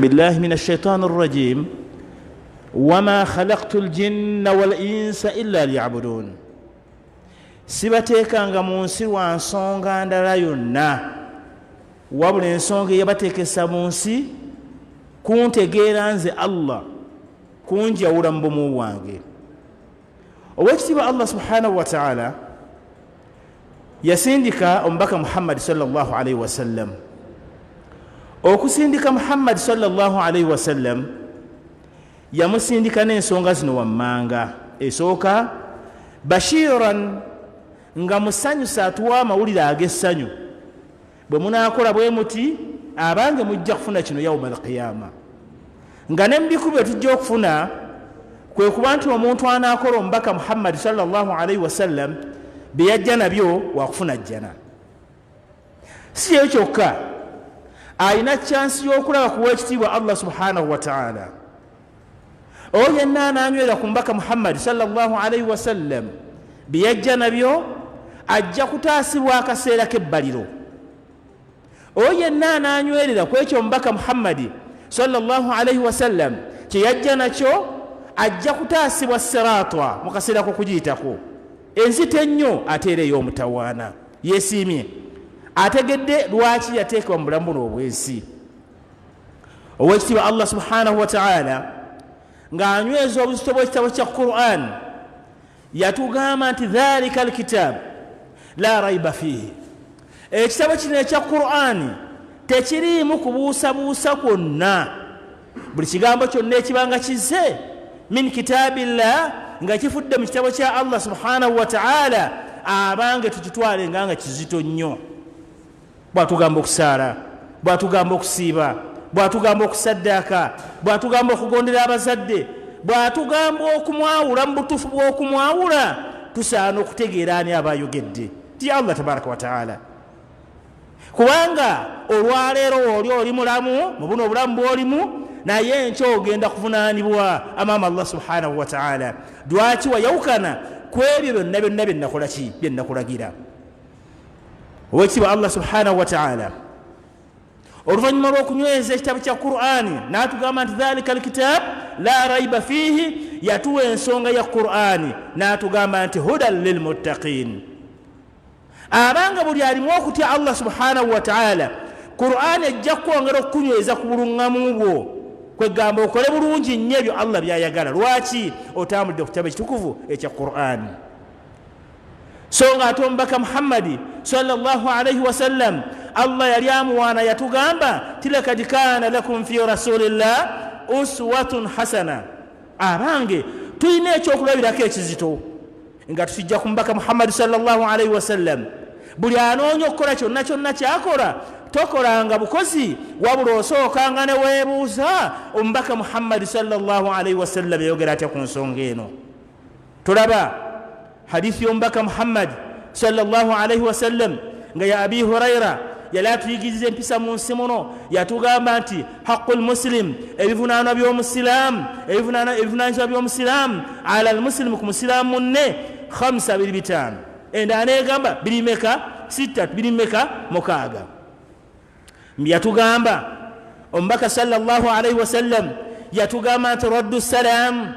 بالله من الشيطان الرجيم وما خلقت الجن والإنس إلا ليعبدون sibateekanga mu nsi lwa nsonga ndala yonna wabula ensonga eyabateekesa mu nsi kuntegeera nze Allah kunjawula mu bumu bwange. Oweekitiibwa Allah subhanahu wa ta'ala yasindika omubaka Muhammad sallallahu alaihi wasallam. Okusindika Muhammad sallallahu alaihi wasallam yamusindika n'ensonga zino wammanga. Esooka bashiran nga musanyusa atuwa amawulire ag'essanyu bwe munaakola bwe muti abange mujja kufuna kino yawma alqiyama, nga ne mubikulu bye tujja okufuna kwe kuba nti omuntu anaakola omubaka Muhammad sallallahu alaihi wasallam bye yajja nabyo wakufuna jjana. Si ekyo kyokka, alina chansi y'okulaba ku weekitiibwa Allah subhanahu wa ta'ala. Oyo yenna ananywera ku mubaka Muhammad sallallahu alaihi wasallam bye yajja nabyo ajja kutaasibwa akaseera k'ebbaliro. Oyo yenna ananywerera ku ekyo omubaka Muhammad sallallahu alaihi wasallam kye yajja nakyo ajja kutaasibwa siraata mu kaseera k'okugiyitako. Enzito ennyo ate era ey'omutawaana. Yeesiimye ategedde lwaki yateekebwa mu bulamu buno obwensi. Oweekitiibwa Allah subhanahu wa ta'ala ng'anyweza obuzito bw'ekitabo kya Qur'an yatugamba nti dhalika alkitab la raiba fihi, ekitabo kino ekya Qur'an tekiriimu kubuusabuusa kwonna. Buli kigambo kyonna ekibanga kizze min kitabillah nga kifudde mu kitabo kya Allah subhanahu wa ta'ala abange tukitwale nga kizito nnyo. Bw'atugamba okusaala, bw'atugamba okusiiba, bw'atugamba okusaddaaka, bw'atugamba okugondera abazadde, bw'atugamba okumwawula mu butuufu bw'okumwawula, tusaana okutegeera ani aba ayogedde ti Allah tabaraka wa ta'ala. Kubanga olwaleero oli mulamu mu buno obulamu bw'olimu, naye enkya ogenda kuvunaanibwa amaama Allah subhanahu wa ta'ala. Lwaki wayawukana ku ebyo byonna byonna bye nakola ki bye nakulagira. Oweekitiibwa Allah subhanahu wa ta'ala oluvannyuma lw'okunyweza ekitabo kya Qur'ani n'atugamba nti dhalika alkitab la raiba fihi, yatuwa ensonga ya Qur'ani n'atugamba nti hudan lilmuttaqin. Abanga buli alimu okutya Allah subhanahu wa ta'ala, Qur'ani ejja kwongera okukunyweza ku buluŋŋamu bwo, kwegamba okole bulungi nnyo ebyo Allah byayagala. Lwaki? Otambulidde ku kitabo ekitukuvu ekya Qur'ani. So nga ate omubaka Muhammadi sallallahu alaihi wasallam Allah yali amuwaana yatugamba tilakad kaana lakum fi rasulillah uswatun hasana. Abange tulina ekyokulabirako ekizito nga tukijja ku mubaka Muhammadi sallallahu alaihi wasallam. Buli anoonya okukola kyonna kyonna kyakola tokolanga bukozi, wabula osookanga ne weebuuza omubaka Muhammadi sallallahu alaihi wasallam yayogera atya ku nsonga eno. Tulaba hadithi y'omubaka Muhammad sallallahu alaihi wasallam nga ya Abi Huraira yali atuyigiriza empisa mu nsi muno, yatugamba nti haqqul muslim, ebivunaanwa by'omusiraamu, ebivunaanyizibwa by'omusiraamu ala almuslimu ku musiraamu munne 525. Endala negamba birimeka 6 birimeka 6. Yatugamba omubaka sallallahu alaihi wasallam yatugamba nti raddu salam,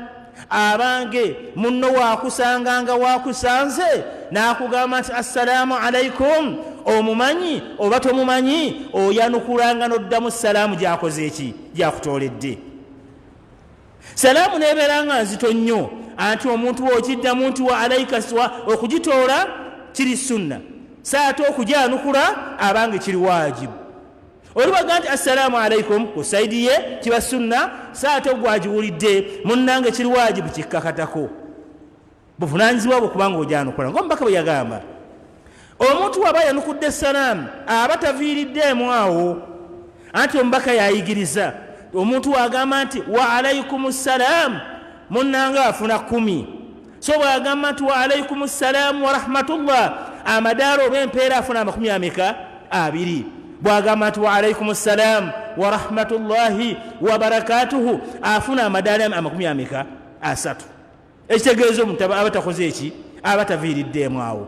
abange munno waakusanga nga waakusanze n'akugamba nti assalamu alaikum, omumanyi oba tomumanyi, oyanukulanga n'oddamu salaamu gyakoze eki gyakutooledde. Salaamu neebeeranga nzito nnyo, anti omuntu bw'okiddamu nti wa alaika okugitoola kiri sunna, saate okugyanukula abange kiri waajibu. Olibaga nti assalamu alaikum ku saidi ye kiba sunna, saate ogwagiwulidde munnange kiri waajibu kikkakatako buvunaanyizibwa bwe kubanga ogyanukula. Ng'omubaka bwe yagamba, omuntu aba yanukudde salaamu aba taviiriddemu awo, anti omubaka yayigiriza omuntu wagamba nti wa alaikum salaam, munnanga afuna 10. So bwagamba nti wa alaikum salaam wa rahmatullah, amadaala oba empeera afuna 20. Bwagamba nti wa alaikum salaam wa rahmatullahi wa barakatuhu, afuna amadaala 3. Ekitegeeza omuntu aba takoze eki, aba taviiriddemu awo.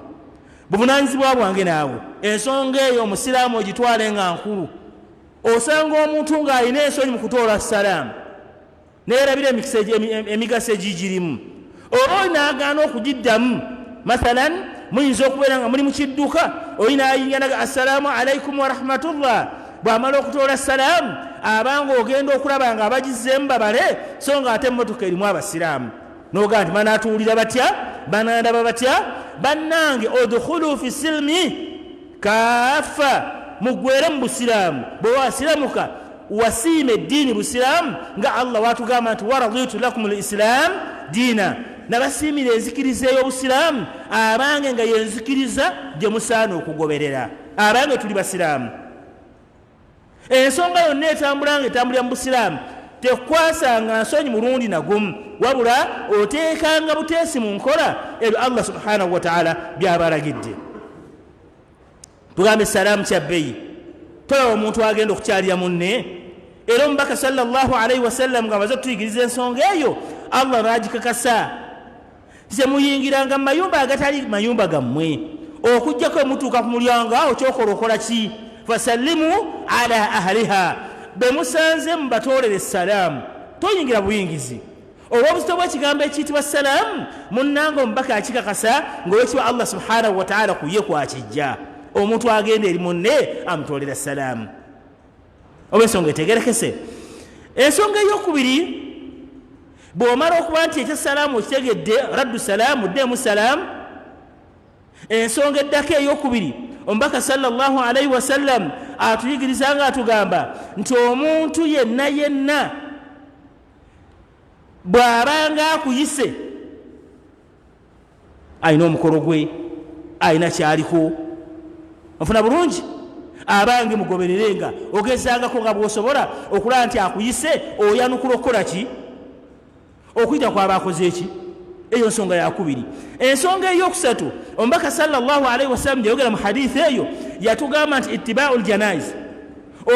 Buvunaanyizibwa bwange naawe ensonga eyo omusiraamu ogitwale nga nkulu. osanga omuntu ng'alina ensonyi mu kutoola salaamu neerabira emigaso egigirimu oba n'agaana okugiddamu. Mathalan muyinza okubeera nga muli mu kidduka olina ayinganaga assalaamu alaikum warahmatullah, bw'amala okutoola salaamu abanga ogenda okulaba nga abagizzeemu babale so nga ate emmotoka erimu abasiraamu noga nti banaatuwulira batya, banandaba batya. Bannange udkhulu fi silmi kaafa, mugwere mu busiraamu. bwe wasiramuka wasiima eddiini busiraamu nga Allah watugamba nti waraditu lakum lislam diina, nabasiimira enzikiriza ey'obusiraamu abange nga yenzikiriza gye musaana okugoberera abange tuli basiraamu. Ensonga yonna etambulanga etambulira mu busiraamu tekwasanga nsonyi mulundi nagumu, wabula oteekanga buteesi mu nkola ebyo Allah subhanahu wa ta'ala byabalagidde. Tugambe salaamu kyabbeyi, tolaba omuntu agenda okukyalira munne. Era omubaka sallallahu alaihi wasallam nga amaze okutuyigiriza ensonga eyo Allah n'agikakasa temuyingiranga mu mayumba agatali mayumba gammwe, okujjako emutuuka ku mulyango awo kyokola okola ki? Fasallimu ala ahliha, bwe musanze mubatoolere salaamu, toyingira buyingizi. Olw'obuzito bw'ekigambo ekiyitibwa salaamu munnanga omubaka akikakasa ng'owekitibwa Allah subhanahu wa ta'ala ku ye kwakijja, omuntu agenda eri munne amutoolera salaamu. Oba ensonga etegerekese. Ensonga ey'okubiri, bw'omala okuba nti ekya salaamu okitegedde, raddu salaamu ddeemu salaamu. Ensonga eddako ey'okubiri, omubaka sallallahu alaihi wasallam atuyigiriza nga atugamba nti omuntu yenna yenna bw'abanga akuyise alina omukolo gwe, alina kyaliko, ofuna bulungi, abange mugobererenga, ogezangako nga bw'osobola okulaba nti akuyise oyanukula okukola ki? Okuyita kwaba akoze eki? Eyo nsonga yakubiri. Ensonga eyokusatu, omubaka sallallahu alaihi wasallam yayogera mu hadithi eyo yatugamba nti ittiba'ul janaiz,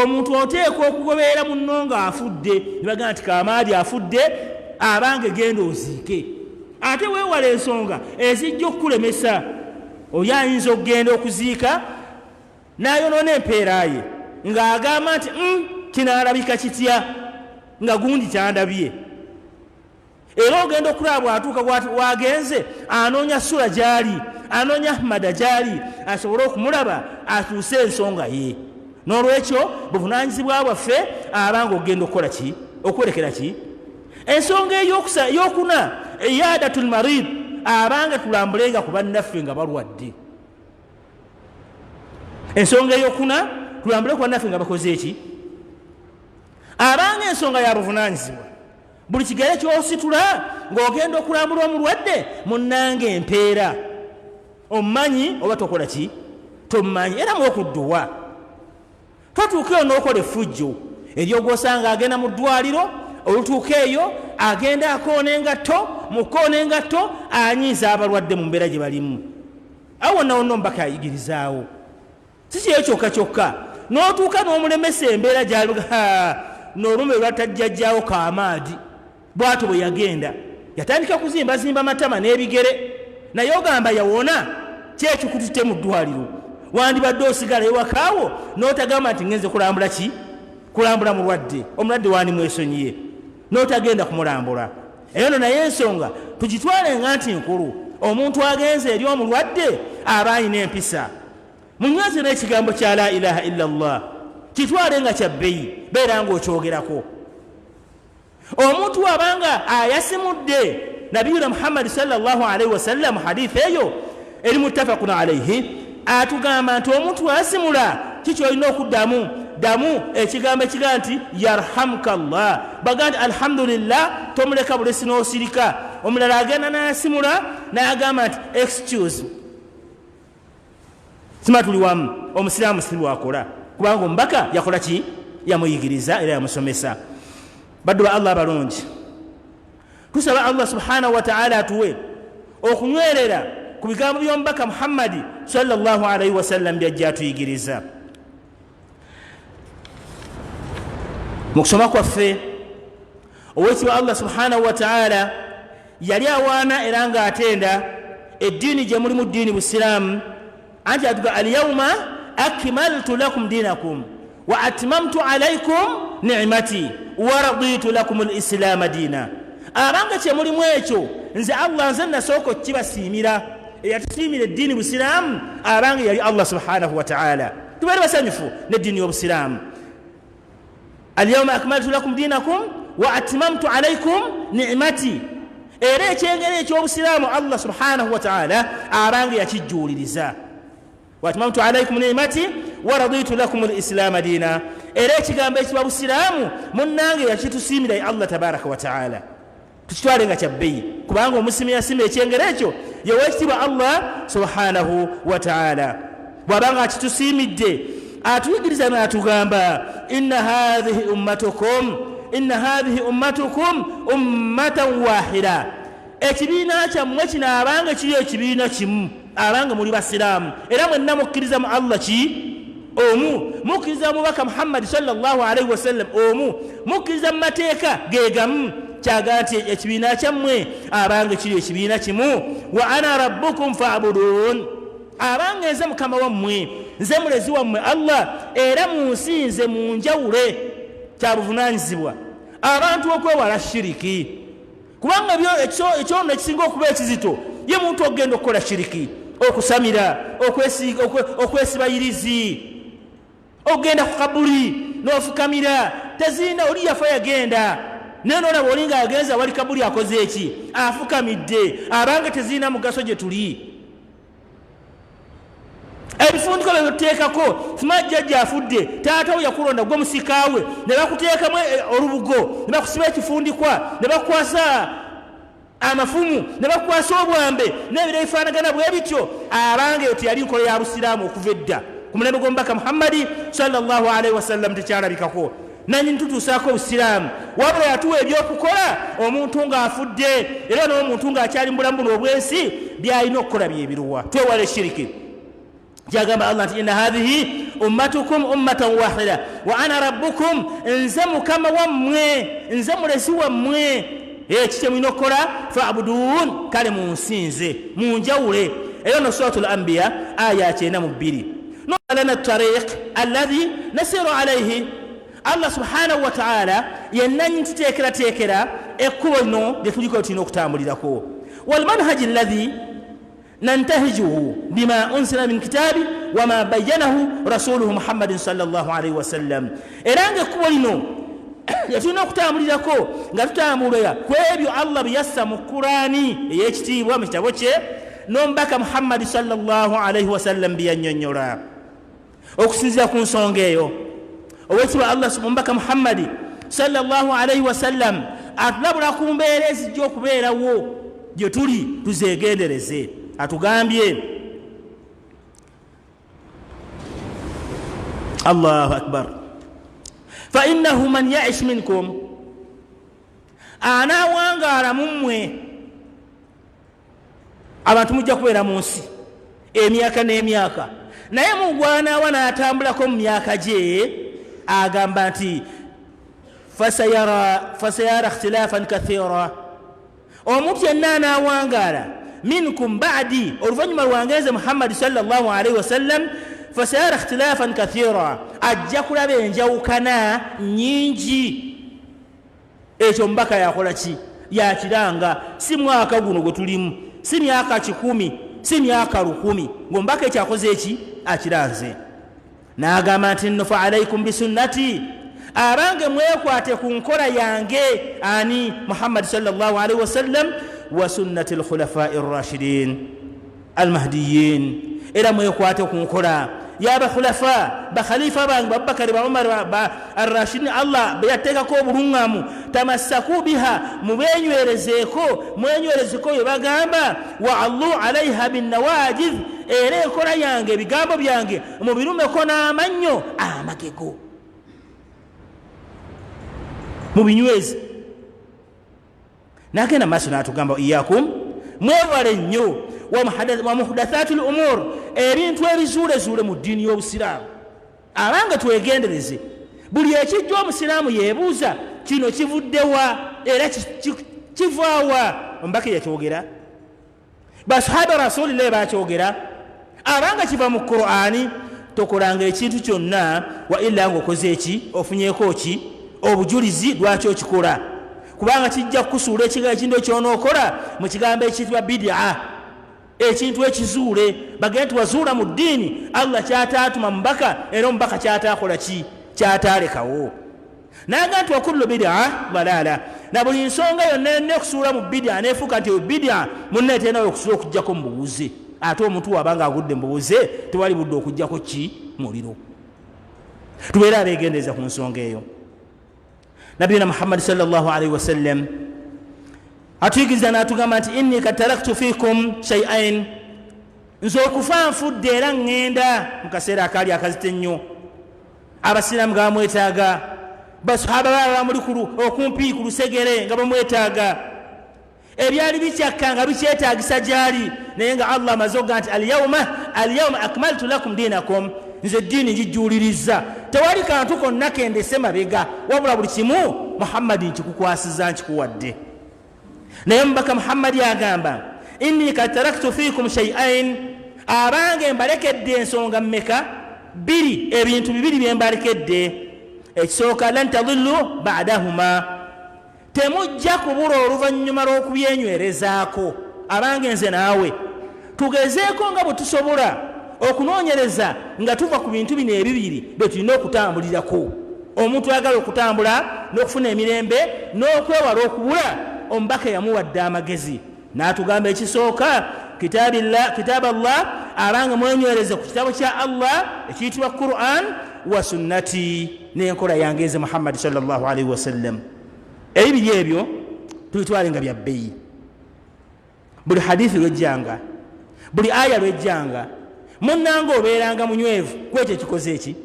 omuntu oteekwa okugoberera munno nga afudde. Nibagamba nti kamaadi afudde, abange genda oziike. Ate weewala ensonga ezijja okukulemesa. Oyo ayinza okugenda okuziika n'ayonoona empeera ye ng'agamba nti kinaalabika kitya nga gundi kyandabye. Era ogenda okulaba bw'atuuka wagenze anoonya sura gyali, anoonya ahmada gyali asobole okumulaba atuuse ensonga ye. N'olwekyo buvunaanyizibwa bwaffe abanga ogenda okukola ki? Okwolekera ki? Ensonga eyokuna iyadatul marid, abanga tulambulenga ku bannaffe nga balwadde. Ensonga eyokuna tulambule ku bannaffe nga bakoze eki? Abanga ensonga ya buvunaanyizibwa, buli kigere kyositula ng'ogenda okulambula omulwadde munnange empeera omumanyi oba tokola ki? Tomumanyi. Era mwokudduwa totuukeyo n'okola effujjo eryogosanga agenda mu ddwaliro, olutuuka eyo agenda akoona engatto, mu koona engatto anyiiza abalwadde mu mbeera gye balimu. Awo wonna wonna omubaka ayigirizaawo, si kyeyo kyokka kyokka, n'otuuka n'omulemesa embeera gy'aluga n'olume lwatajjajjaawo kaamaadi. Bw'atyo bwe yagenda yatandika kuzimbazimba matama n'ebigere, naye ogamba yawona, kyekikututte mu ddwaliro. Wandibadde osigala ewakaawo n'otagamba nti ngenze kulambula ki? Kulambula mulwadde, omulwadde wani mwesonyiye, n'otagenda kumulambula. Eyo no naye ensonga tugitwalenga nti nkulu. Omuntu agenze eri omulwadde aba alina empisa. Munyweze n'ekigambo kya la ilaha illallah, kitwalenga kya bbeyi, beera ng'okyogerako. Omuntu abanga ayasimudde, nabiyuna Muhammad sallallahu alaihi wasallam hadithi eyo eri muttafaqun alaihi atugamba nti omuntu asimula kikyolina okuddamu damu ekigambo ekigamba nti yarhamukallah, baga nti alhamdulillah, tomuleka bulesi n'osirika. Omulala agenda n'asimula n'agamba nti excuse, sima tuli wamu, omusiraamu si lwakola, kubanga omubaka yakola ki? Yamuyigiriza era yamusomesa. Baddu ba Allah balungi, tusaba Allah subhanahu wa ta'ala atuwe okunywerera ku bigambo by'omubaka Muhammadi sallallahu alaihi wasallam byajja atuyigiriza. Mu kusoma kwaffe owekitibwa Allah subhanahu wa ta'ala yali awaana era ng'atenda eddiini gye mulimu ddiini busiraamu, anti atuga alyawma akmaltu lakum dinakum wa atmamtu alaykum ni'mati wa raditu lakum al-islam diina. Abanga kye mulimu ekyo nze Allah nze nasooka okukibasiimira, eyatusiimira eddiini busiraamu abanga yali Allah subhanahu wa ta'ala. Tubeere basanyufu n'eddiini y'obusiraamu. Al-yawma akmaltu lakum diinakum wa atmamtu alaykum ni'mati. Era ekyengere eky'obusiraamu Allah subhanahu wa ta'ala abanga yakijjuuliriza. Wa atmamtu alaykum ni'mati wa raditu lakum al-islam diina. Era ekigambo ekiba busiraamu munnange yakitusiimira Allah tabaraka wa ta'ala. Tukitwale nga kyabbeyi kubanga omusimi yasima ekyengere ekyo yeweekitiibwa Allah subhanahu wa ta'ala. Bw'abanga akitusiimidde atuyigiriza n'atugamba inna hadhihi ummatukum ummatan wahida. Ekibiina kyammwe kino abanga kiri ekibiina kimu abanga muli basiraamu era mwenna mukkiriza mu Allah omu, mukkiriza mubaka Muhammad sallallahu alaihi wasallam omu, mukkiriza mu mateeka ge gamu. Kyaga nti ekibiina kyammwe abanga kiri ekibiina kimu. Wa ana rabbukum fa'budun. Abanga nze mukama wammwe, nze mulezi wammwe Allah, era munsinze munjawule. Kyabuvunaanyizibwa abantu okwewala shiriki kubanga ekyono ekisinga okuba ekizito ye muntu okugenda okukola shiriki, okusamira, okwesibayirizi, okugenda ku kabuli n'ofukamira. Tezina oli yafa yagenda neno olaba olinga agenza wali kabuli akoze eki afukamidde. Abanga tezina mugaso gye tuli. Ebifundiko bye tuteekako simajjajja afudde taatawo yakulonda gwe musikaawe ne bakuteekamu olubugo ne bakusiba ekifundikwa ne bakwasa amafumu ne bakwasa obwambe n'ebiro ebifaanagana bwe bityo. Abanga eyo teyali nkola ya busiraamu okuva edda ku mulembe gw'omubaka Muhammadi sallallahu alaihi wasallam tekyalabikako. Nannyini tutuusaako obusiraamu wabula yatuwa ebyokukola omuntu ng'afudde era n'omuntu ng'akyali mu bulamu buno obwensi by'alina okukola byebiruwa. Twewale shiriki. Jagamba Allah nti inna hadhihi ummatukum ummatan wahida wa ana rabbukum, nze mukama wammwe, nze mulesi wammwe. Ekikye mulina okukola fa'budun, kale munsinze munjawule. Eyo no suratul anbiya aya 92. No lana tariq alladhi nasiru alayhi. Allah subhanahu wa ta'ala yenanyi tuteekera ekkubo lino lye tuliko tulina okutambulirako. Wal manhaj alladhi ننتهجه بما أنزل من كتابه وما بينه رسوله محمد صلى الله عليه وسلم. إرانك كولينو يتونا كتامليرako nga tutambulira kwebyo Allah byassa mu Qur'ani eyekitiibwa mu kitabo kye n'omubaka Muhammad sallallahu alaihi wasallam byannyonnyola. Okusinziira ku nsonga eyo owekitiibwa Allah omubaka Muhammad sallallahu alaihi wasallam atulabula ku mbeera ezijja okubeerawo gye tuli tuzeegendereze. Atugambye Allahu akbar fa innahu man ya'ish minkum, anawangaala mummwe abantu mujja kubeera mu nsi emyaka n'emyaka, naye mugwanaawa n'atambulako mu myaka gye agamba nti fasayara ikhtilafan kathira. Omuntu yenna anawangaala minkum ba'di oluvannyuma lwange Muhammad sallallahu alaihi wasallam fasayara ikhtilafan kathira, ajja kulaba enjawukana nyingi. Ekyo mbaka yakola ki? Yakiranga. Si mwaka guno gwe tulimu, si myaka 10, si myaka 100, ngombaka ekyakoze eki akiranze. N'agamba nti nno fa alaikum bisunnati, abange mwekwate ku nkola yange ani Muhammad sallallahu alaihi wasallam wa sunnati al-khulafa'i ar-rashidin al-mahdiyyin. Era mwekwate ku nkola yaba khulafa ba khalifa bange Abubakar ba Umar ba ar-rashidin Allah beyateekako obulungamu, tamassaku biha, mubenywerezeko mwenywerezeko yebagamba wa allu alaiha bin nawajid. Era enkola yange ebigambo byange mubirumeko n'amannyo amagego mubinywezi. Nagenda maaso n'atugamba iyakum mwewale nnyo wa muhdathatul umur, ebintu ebizuulezuule mu ddiini y'obusiraamu. Abange twegendereze buli ekijja omusiraamu yeebuuza kino kivuddewa era kivaawa. Ombaka yakyogera, basahaba rasulillahi bakyogera. Abanga kiva mu Qur'ani tokolanga ekintu kyonna wa illa ng'okoze eki ofunyeeko ki obujulizi lwaki okikola kubanga kijja kukusuula ekintu kyonookola mu kigambo ekiyitibwa bid'a ekintu ekizuule bagenda nti wazuula mu ddiini Allah kyataatuma mubaka era omubaka kyataakola ki kyataalekawo naga nti wakullu bid'a dalaala na buli nsonga yonna nekusuula mu bid'a neefuuka nti bid'a munneete nawe okusuula okujjako mu bubuze ate omuntu wabanga agudde mu bubuze tewali budde okujjako ki muliro tubeera abeegendereza ku nsonga eyo nabiyina Muhammad sallallahu alaihi wasallam atuyigiriza n'atugamba nti inni kad taraktu fikum shay'ain nze okufa nfudde era ŋŋenda mu kaseera akaali akazita ennyo abasiraamu nga bamwetaaga basahaba baba bamuli okumpi ku lusegere nga bamwetaaga ebyali bikyakka nga bikyetaagisa gyali naye nga Allah amaze okuga nti alyawma akmaltu lakum dinakum nze eddiini ngijjuuliriza tewali kantu konna kendese mabega wabula buli kimu Muhammadi nkikukwasiza nkikuwadde naye mubaka Muhammadi agamba inni kad taraktu fikum shay'ain abange mbalekedde ensonga mmeka biri ebintu bibiri byembalekedde ekisooka lan tadillu ba'dahuma temujja kubula oluvannyuma lw'okubyenywerezaako abange nze naawe tugezeeko nga bwe tusobola okunoonyereza nga tuva ku bintu bino ebibiri bye tulina okutambulirako omuntu ayagala okutambula n'okufuna emirembe n'okwewala okubula omubaka yamuwadde amagezi n'atugamba ekisooka kitaabu Allah abanga mwenywereze ku kitabo kya Allah ekiyitibwa Qur'an wa sunnati n'enkola yange Muhammad sallallahu alaihi wasallam ebibiri ebyo tubitwale nga bya bbeeyi buli hadithi lwejjanga buli aya lwejjanga munnanga obeeranga munywevu kwekyo ekikoze eki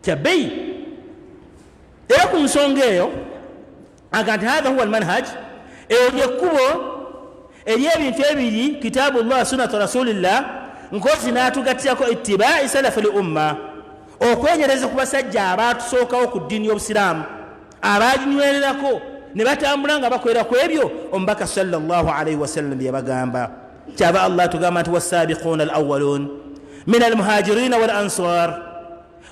kya bbeeyi era ku nsonga eyo aga nti hatha huwa almanhaj eryo ekkubo ery'ebintu ebiri kitaabu llah sunnatu rasulillah nkozi n'atugattiyako ittibai salafu li umma okwenyereza ku basajja abaatusookawo ku ddiini y'obusiraamu abaginywererako ne batambula nga bakolera ku ebyo omubaka sallallahu alaihi wasallam bye bagamba kyaba Allah tugamba nti wassaabiquuna alawwaluun min almuhaajiriina wal ansaar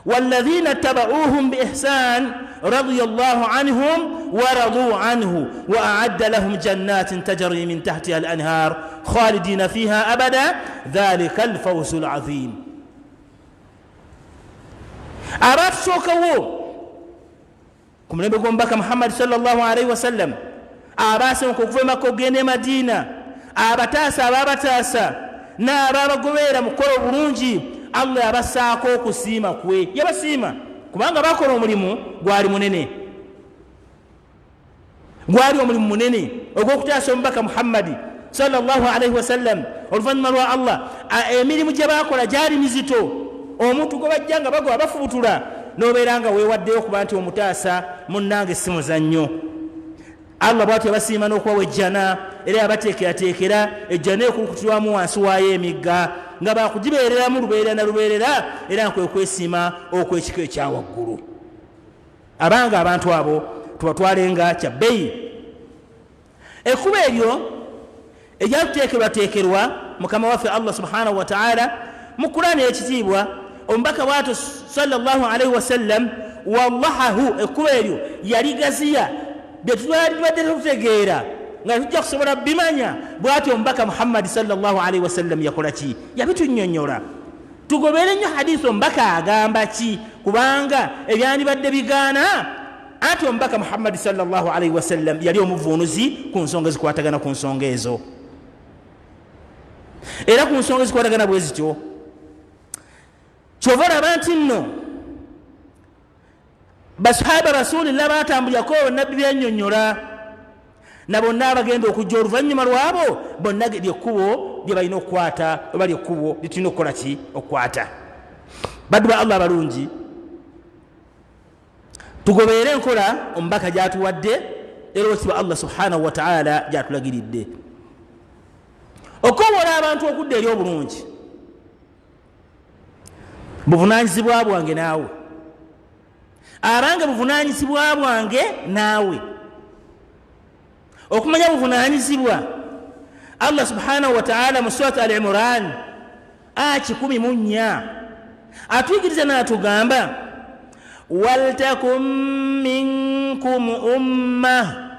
والذين اتبعوهم بإحسان رضي الله عنهم ورضوا عنه وأعد لهم جنات تجري من تحتها الأنهار خالدين فيها أبدا ذلك الفوز العظيم أراد سوكو كم نبقون بك محمد صلى الله عليه وسلم أباسم كوكفما كوغيني مدينة أبتاسا نابا بغويرا مكورو برونجي Allah yabasaako okusiima kwe yabasiima kubanga bakola omulimu gwali munene gwali omulimu munene ogw'okutaasa omubaka Muhammadi sallallahu alaihi wasallam oluvannyuma lwa Allah emirimu gye bakola gyali mizito omuntu gwe bajja nga bagwa bafubutula n'obeera nga weewaddeyo okuba nti omutaasa munnange si muzannyo Allah bw'atyo yabasiima n'okubawa ejjana era yabateekerateekera ejjana ekulukutirwamu wansi waayo emigga nga bakugibeereramu lubeerera na lubeerera era nkwe kwesiima okw'ekiko ekyawaggulu abanga abantu abo tubatwalenga kya bbeeyi ekkuba eryo eryatuteekerwateekerwa mukama waffe Allah subhanahu wa ta'ala mu Qur'ani ekitiibwa omubaka bw'atyo sallallahu alaihi wasallam wallahahu ekkuba eryo yaligaziya bye tutwalibadde tutegeera nga tujja kusobola bimanya bw'atyo omubaka Muhammad sallallahu alaihi wasallam yakola ki yabitunnyonnyola tugobere nnyo hadithi omubaka agamba ki kubanga ebyandibadde bigaana ati omubaka Muhammad sallallahu alaihi wasallam yali omuvuunuzi ku nsonga ezikwatagana ku nsonga ezo era ku nsonga ezikwatagana bwe zityo kyova olaba nti nno basahaba rasulillah batambulirako nabbi byannyonnyola na bonna abagenda okujja oluvannyuma lwabo bonna lyekkubo lye balina okukwata oba lyekkubo litulina okukola ki okukwata baddu ba Allah balungi tugobeere enkola omubaka gyatuwadde era osiba Allah subhanahu wa ta'ala gyatulagiridde okoobola abantu okudda eri obulungi buvunaanyizibwa bwange naawe abange buvunaanyizibwa bwange naawe okumanya buvunaanyizibwa Allah subhanahu wa ta'ala mu surat al-Imran aya 14 atuyigiriza n'atugamba waltakum minkum umma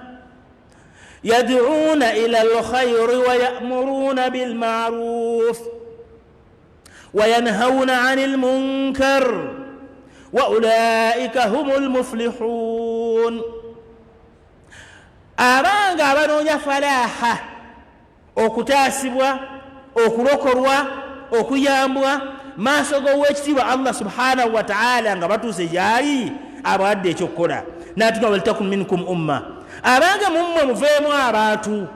yad'una ila alkhayri wa ya'muruna bil ma'ruf wa yanhauna 'anil munkar wa ulaika humul muflihun. Abanga abanoonya falaha, okutaasibwa, okulokolwa, okuyambwa maaso g'owekitiibwa Allah subhanahu wa ta'ala nga batuuse gyali abawadde ekyokukola. N'atugamba waltakum minkum umma, abanga mummwe muveemu abantu,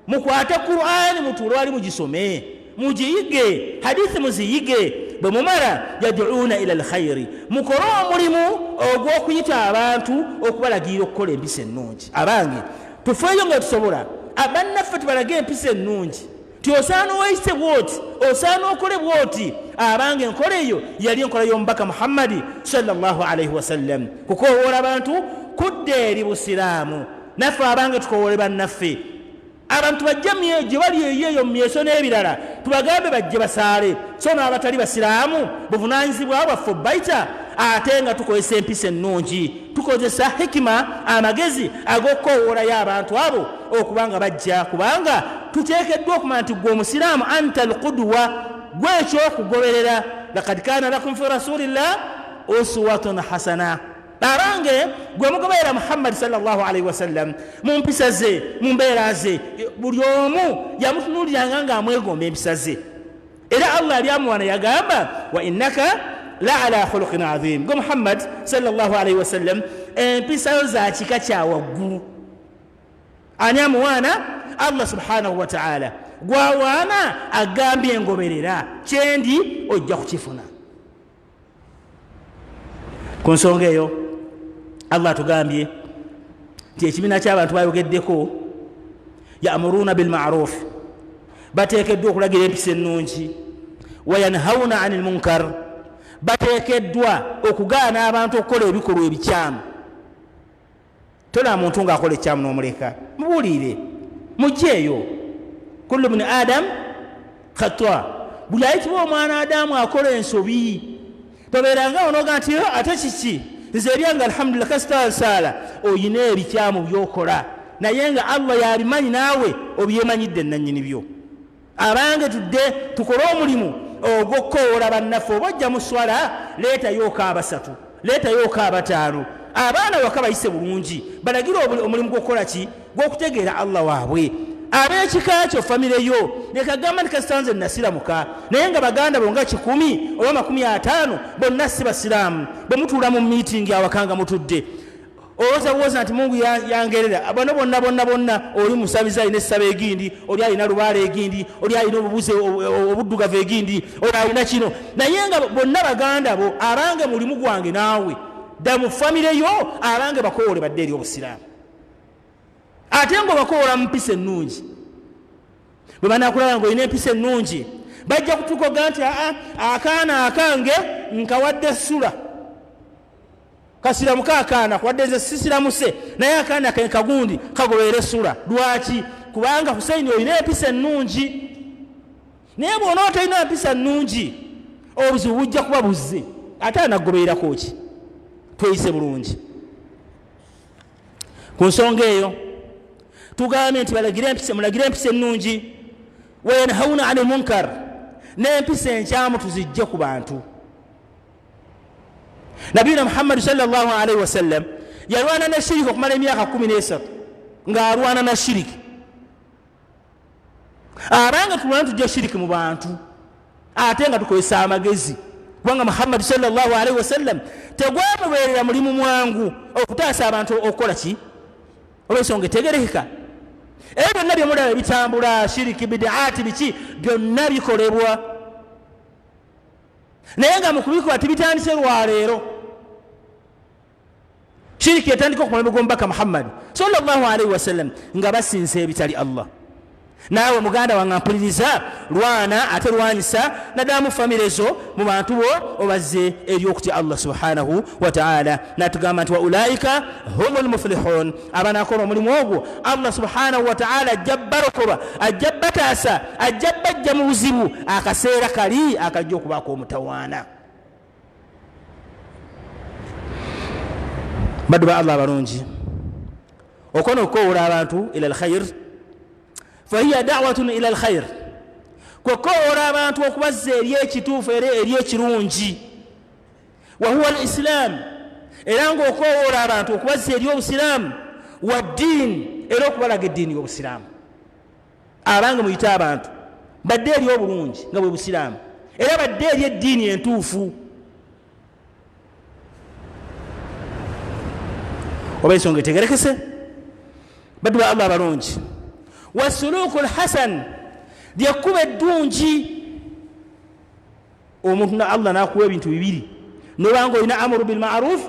mukwate Qur'ani mutuule wali mugisome, mugiyige, hadithi muziyige, bwe mumala yad'una ila alkhayri, mukole omulimu ogw'okuyita abantu okubalagirira okukola empisa ennungi. Abange tufeeyo nga tusobola, abannaffe tubalage empisa ennungi, ti osaana oyise bwoti, osaana okole bwoti. Abange enkola eyo yali enkola y'omubaka Muhammadi sallallahu alaihi wasallam, kukowoola abantu kudda eri busiraamu. Naffe abange tukowoole bannaffe, abantu bajja gye bali eyo mu myeso n'ebirala, tubagambe bajje basaale, so n'abatali basiraamu buvunaanyizibwa bwaffe bayita, ate nga tukozesa empisa ennungi, tukozesa hikima, amagezi ag'okukowoolayo abantu abo okubanga bajja, kubanga tuteekeddwa okumanya nti gwe omusiraamu anta alqudwa, gwe ekyokugoberera. Laqad kaana lakum fi rasulillah uswatun hasana. Abange gwe mugoberera Muhammad sallallahu alaihi wasallam mu mpisa ze, mu mbeera ze, buli omu yamutunuuliranga ng'amwegomba empisa ze. Era Allah yali amuwana yagamba wa innaka la ala khuluqin azim. Gwe Muhammad sallallahu alaihi wasallam empisa za kika kya waggulu. Ani amuwaana? Allah subhanahu wa ta'ala. Gwawaana agambye engoberera, kyendi ojja kukifuna. Ku nsonga eyo Allah tugambye nti ekibiina ky'abantu bayogeddeko ya'muruna bil ma'ruf, bateekeddwa okulagira empisa ennungi, wa yanhauna 'anil munkar, bateekeddwa okugaana abantu okukola ebikolwa ebikyamu. Tolaba muntu ng'akola ekyamu n'omuleka, mubuulire, mujjeeyo. Kullu ibn adam khata, buli ayitibwa omwana Adamu akola ensobi. Tobeeranga onoga nti ate kiki nze eryanga alhamdulillah kasita saala, oyina ebikyamu byokola naye nga Allah yabimanyi naawe obyemanyidde nannyini byo. Abange tudde tukole omulimu ogw'okukowoola bannaffe. Oba ojja mu swala leetayo abasatu, leetayo abataano, abaana waka bayise bulungi, balagira omulimu gw'okukola ki, gw'okutegeera Allah waabwe. Ab'ekika kyo famire yo nekagamba nti kasita nze nasiramuka, naye nga baganda bo nga 10 oba 50 bonna si basiraamu, bwe mutuula mu meeting awakanga mutudde owooza nti Mungu yangerera bano bonna, oli musabiza alina essaba egindi, oli alina lubaala egindi, oli alina obubuze obuddugavu egindi, oli alina kino, naye nga bonna baganda bo. Abange mulimu gwange naawe dda mu famire yo, abange bakowoole badde eri obusiraamu, ate nga bakowoola mu mpisa ennungi. Bwe banaakulaba nga olina empisa ennungi, bajja kutukoga nti akaana akange nkawadde sula, kasiramuka akaana kuwadde nze sisiramuse, naye akaana kange kagundi kagobeere sula. Lwaki? Kubanga Husaini olina empisa ennungi. Naye bw'onooba tolina empisa ennungi, obuzibu bujja kuba buzze, ate anagobererako ki? Tweyise bulungi. Ku nsonga eyo tugambye nti mulagire empisa ennungi, wa yanhauna 'anil munkar, n'empisa enkyamu tuzijje ku bantu. Nabiyuna Muhammad sallallahu alaihi wasallam yalwana na shiriki okumala emyaka 13 ng'alwana na shiriki. Abanga tulwana tujja shiriki mu bantu ate nga tukozesa amagezi, kubanga Muhammad sallallahu alaihi wasallam tegwamubeerera mulimu mwangu okutaasa abantu okukola ki, olw'ensonga etegerekeka. Ebyo byonna bye mulaba bitambula, shiriki, bid'aati, biki byonna bikolebwa, naye nga mu kubikola tibitandise lwaleero. Shiriki yatandika okumala gw'omubaka Muhammad sallallahu alaihi wasallam nga basinza ebitali Allah. Naawe muganda wange mpuliriza, lwana ate lwanyisa naddala mu famire zo, mu bantu bo obazze eri okutya Allah subhanahu wa ta'ala. Natugamba nti wa ulaika humul muflihun, abanakola omulimu ogwo Allah subhanahu wa ta'ala ajja barokoba, ajja bataasa, ajja bajja mu buzibu akaseera kali akajja okubaako omutawaana. baddu ba Allah abalungi okono okowoola abantu ila alkhair fahiya da'watun ila alkhair kwokowoola abantu okubazza eri ekituufu era eri ekirungi wahuwa alislam era ngaokowoola abantu okubazza eri obusiraamu waddiini era okubalaga eddiini y'obusiraamu abange muyite abantu badde eri obulungi nga bwe busiraamu era badde eri eddiini entuufu oba ensonga etegerekese baddu ba Allah abalungi wasuluku lhasan lyekkuba eddungi omuntu na Allah nakuwa ebintu bibiri nobanga olina amuru bilmaruf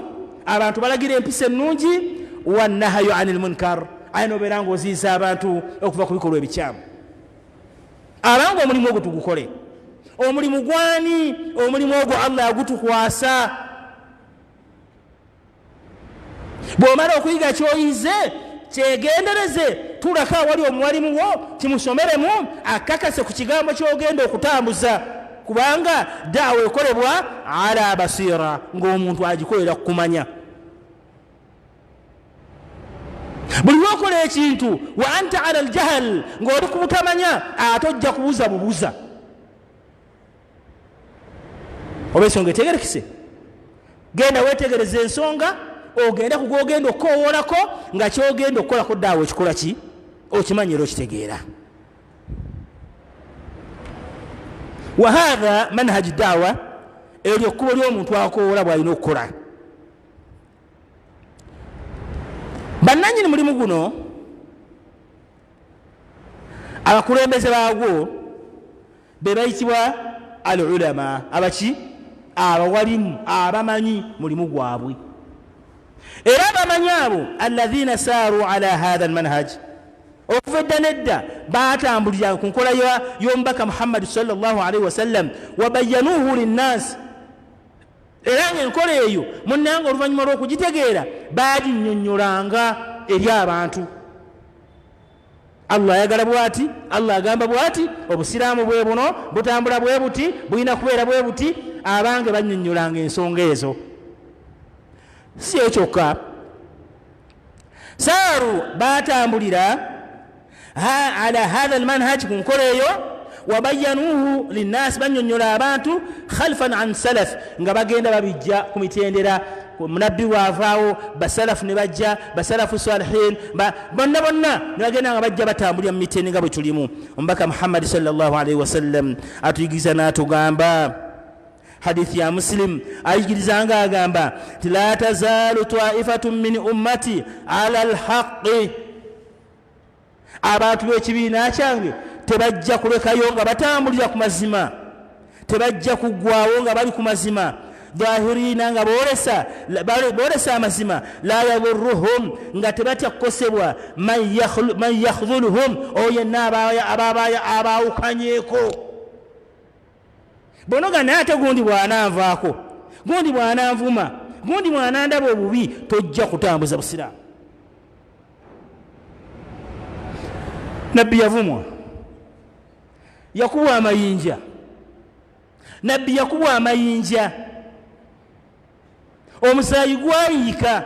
abantu balagira empisa ennungi wannahayu ani lmunkar aye nobeera nga oziiza abantu okuva ku bikolwa ebikyamu abanga omulimu ogwo tugukole omulimu gwani omulimu ogwo Allah agutukwasa bw'omala okuyiga kyoyize kyegendereze tulaka wali omuwalimu wo kimusomeremu akakase ku kigambo kyogenda okutambuza kubanga daawa ekolebwa ala basira ng'omuntu agikolera kukumanya buli lwokola ekintu wa anta ala aljahal ng'oli ku butamanya ate ojja kubuza bubuza oba ensonga etegerekise genda wetegereza ensonga ogenda kugogenda okukowoolako nga kyogenda okukolako daawa ekikola ki okimanyira okitegeera wa hatha manhaji daawa eryo kkubo ly'omuntu akowoola bw'alina okukola bannanyini mulimu guno abakulembeze baagwo be bayitibwa al ulama abaki abawalimu abamanyi mulimu gwabwe era abamanyi abo alladhina saaru ala hatha almanhaj okuva edda nedda batambulira ku nkola y'omubaka Muhammad sallallahu alaihi wasallam wabayyanuhu linnas era ng'enkola eyo munnanga oluvannyuma lw'okugitegeera baginnyonnyolanga eri abantu Allah ayagala bwati Allah agamba bwati obusiraamu bwe buno butambula bwe buti bulina kubeera bwe buti abange bannyonnyolanga ensonga ezo si ekyokka saaru batambulira ala hatha almanhaj ku nkola eyo wabayyanuhu linnaasi bannyonnyola abantu khalfan an salaf nga bagenda babijja ku mitendera munabbi waavaawo basalafu ne bajja basalafu salihin bonna bonna ne bagenda nga bajja batambulira mu mitende nga bwe tulimu omubaka Muhammad sallallahu alaihi wasallam atuyigiriza n'atugamba hadithi ya Muslim ayigirizanga agamba nti la tazalu taifatun min ummati ala alhaqi abantu b'ekibiina kyange tebajja kulekayo nga batambulira ku mazima tebajja kuggwawo nga bali ku mazima dhahirina nga boolesa amazima la yadurruhum nga tebatya kukosebwa man yakhdhuluhum oyo yenna abaawukanyeeko bonoga naye ate gundi bw'anaanvaako gundi bw'anaanvuma gundi bw'anandaba obubi tojja kutambuza busiraamu nabbi yavumwa yakubwa amayinja nabbi yakubwa amayinja omusaayi gwayiika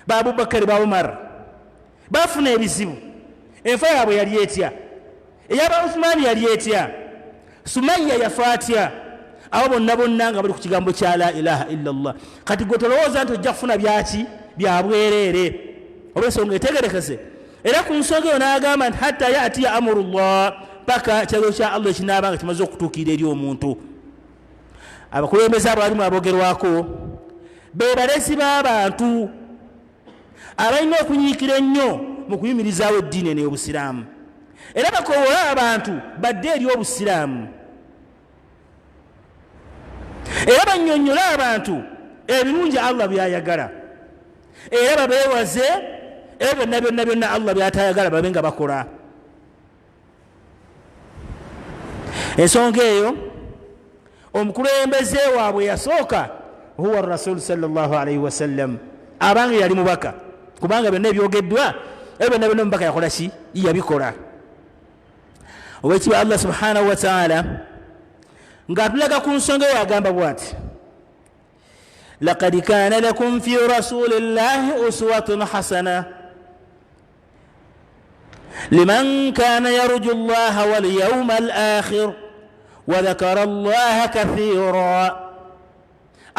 ba Abubakari ba Umar bafuna ebizibu enfa yaabwe yali etya eyaba Uthmani yali etya Sumayya yafa atya abo bonna nga bali ku kigambo kya la ilaha illa Allah kati gwe tolowooza nti ojja kufuna byaki bya bwereere olw'ensonga etegerekese era ku nsonga eyo n'agamba nti hatta yatiya amurullah paka kyalo kya Allah ekinaaba nga kimaze okutuukira eri omuntu abakulembeze abo balimu abogerwako be balesi b'abantu abalina okunyiikira ennyo mu kuyimirizaawo eddiini eno y'obusiraamu era bakowoola abantu badde eri obusiraamu era bannyonnyola abantu ebirungi Allah byayagala era babeewaze byonna byonna Allah byatayagala babe nga bakola ensonga eyo omukulembeze waabwe yasooka huwa rasul sallallahu alaihi wasallam abanga yali mubaka kubanga byonna ebyogeddwa byonna omubaka yakola ki yabikola owekitiibwa Allah subhanahu wa ta'ala ng'atulaga ku nsonga eyo agamba bw'ati لقد كان لكم في رسول الله أسوة حسنة لمن كان يرجو الله واليوم الآخر وذكر الله كثيرا.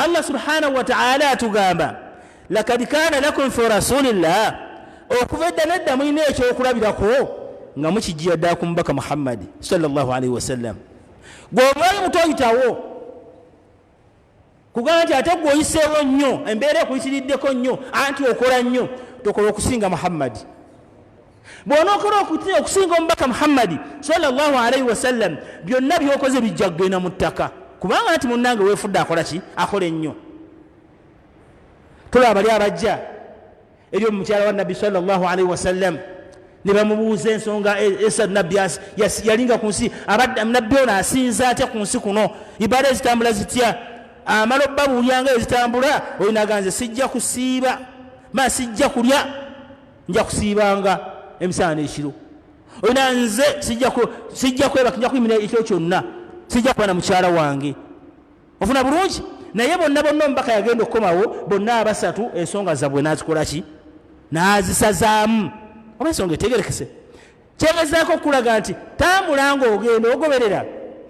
الله سبحانه وتعالى تقام لقد كان لكم في رسول الله okuvudde nedda mulina ekyokulabirako nga mukijjira ddala ku mubaka Muhammad sallallahu alaihi wasallam. Gw'omwali muto oyitawo kugamba nti ate gw'oyiseewo nnyo embeera ekuyitiriddeko nnyo anti okola nnyo tokola okusinga Muhammad. Bw'onookola okusinga omubaka Muhammad sallallahu alaihi wasallam byonna byokoze bijja kugenda mu ttaka kubanga nti munnange weefudde akola ki? Akola ennyo. Tulaba bali abajja eri omukyala wa nabbi sallallahu alaihi wasallam ne bamubuuza ensonga esa nabbi yalinga ku nsi nabbi ono asinza atya ku nsi kuno ibada ezitambula zitya amala obbabuulyanga ezitambula olina aganze sijja kusiiba ma sijja kulya nja kusiibanga emisana ekiro olina nze sijja kwebaka nja kuyimira ekiro kyonna sijja kuba na mukyala wange ofuna bulungi. Naye bonna omubaka yagenda okukomawo bonna abasatu ensonga zabwe nazikola ki? Nazisazaamu. Oba ensonga etegerekese kyegezaako okulaga nti tambulanga ogenda ogoberera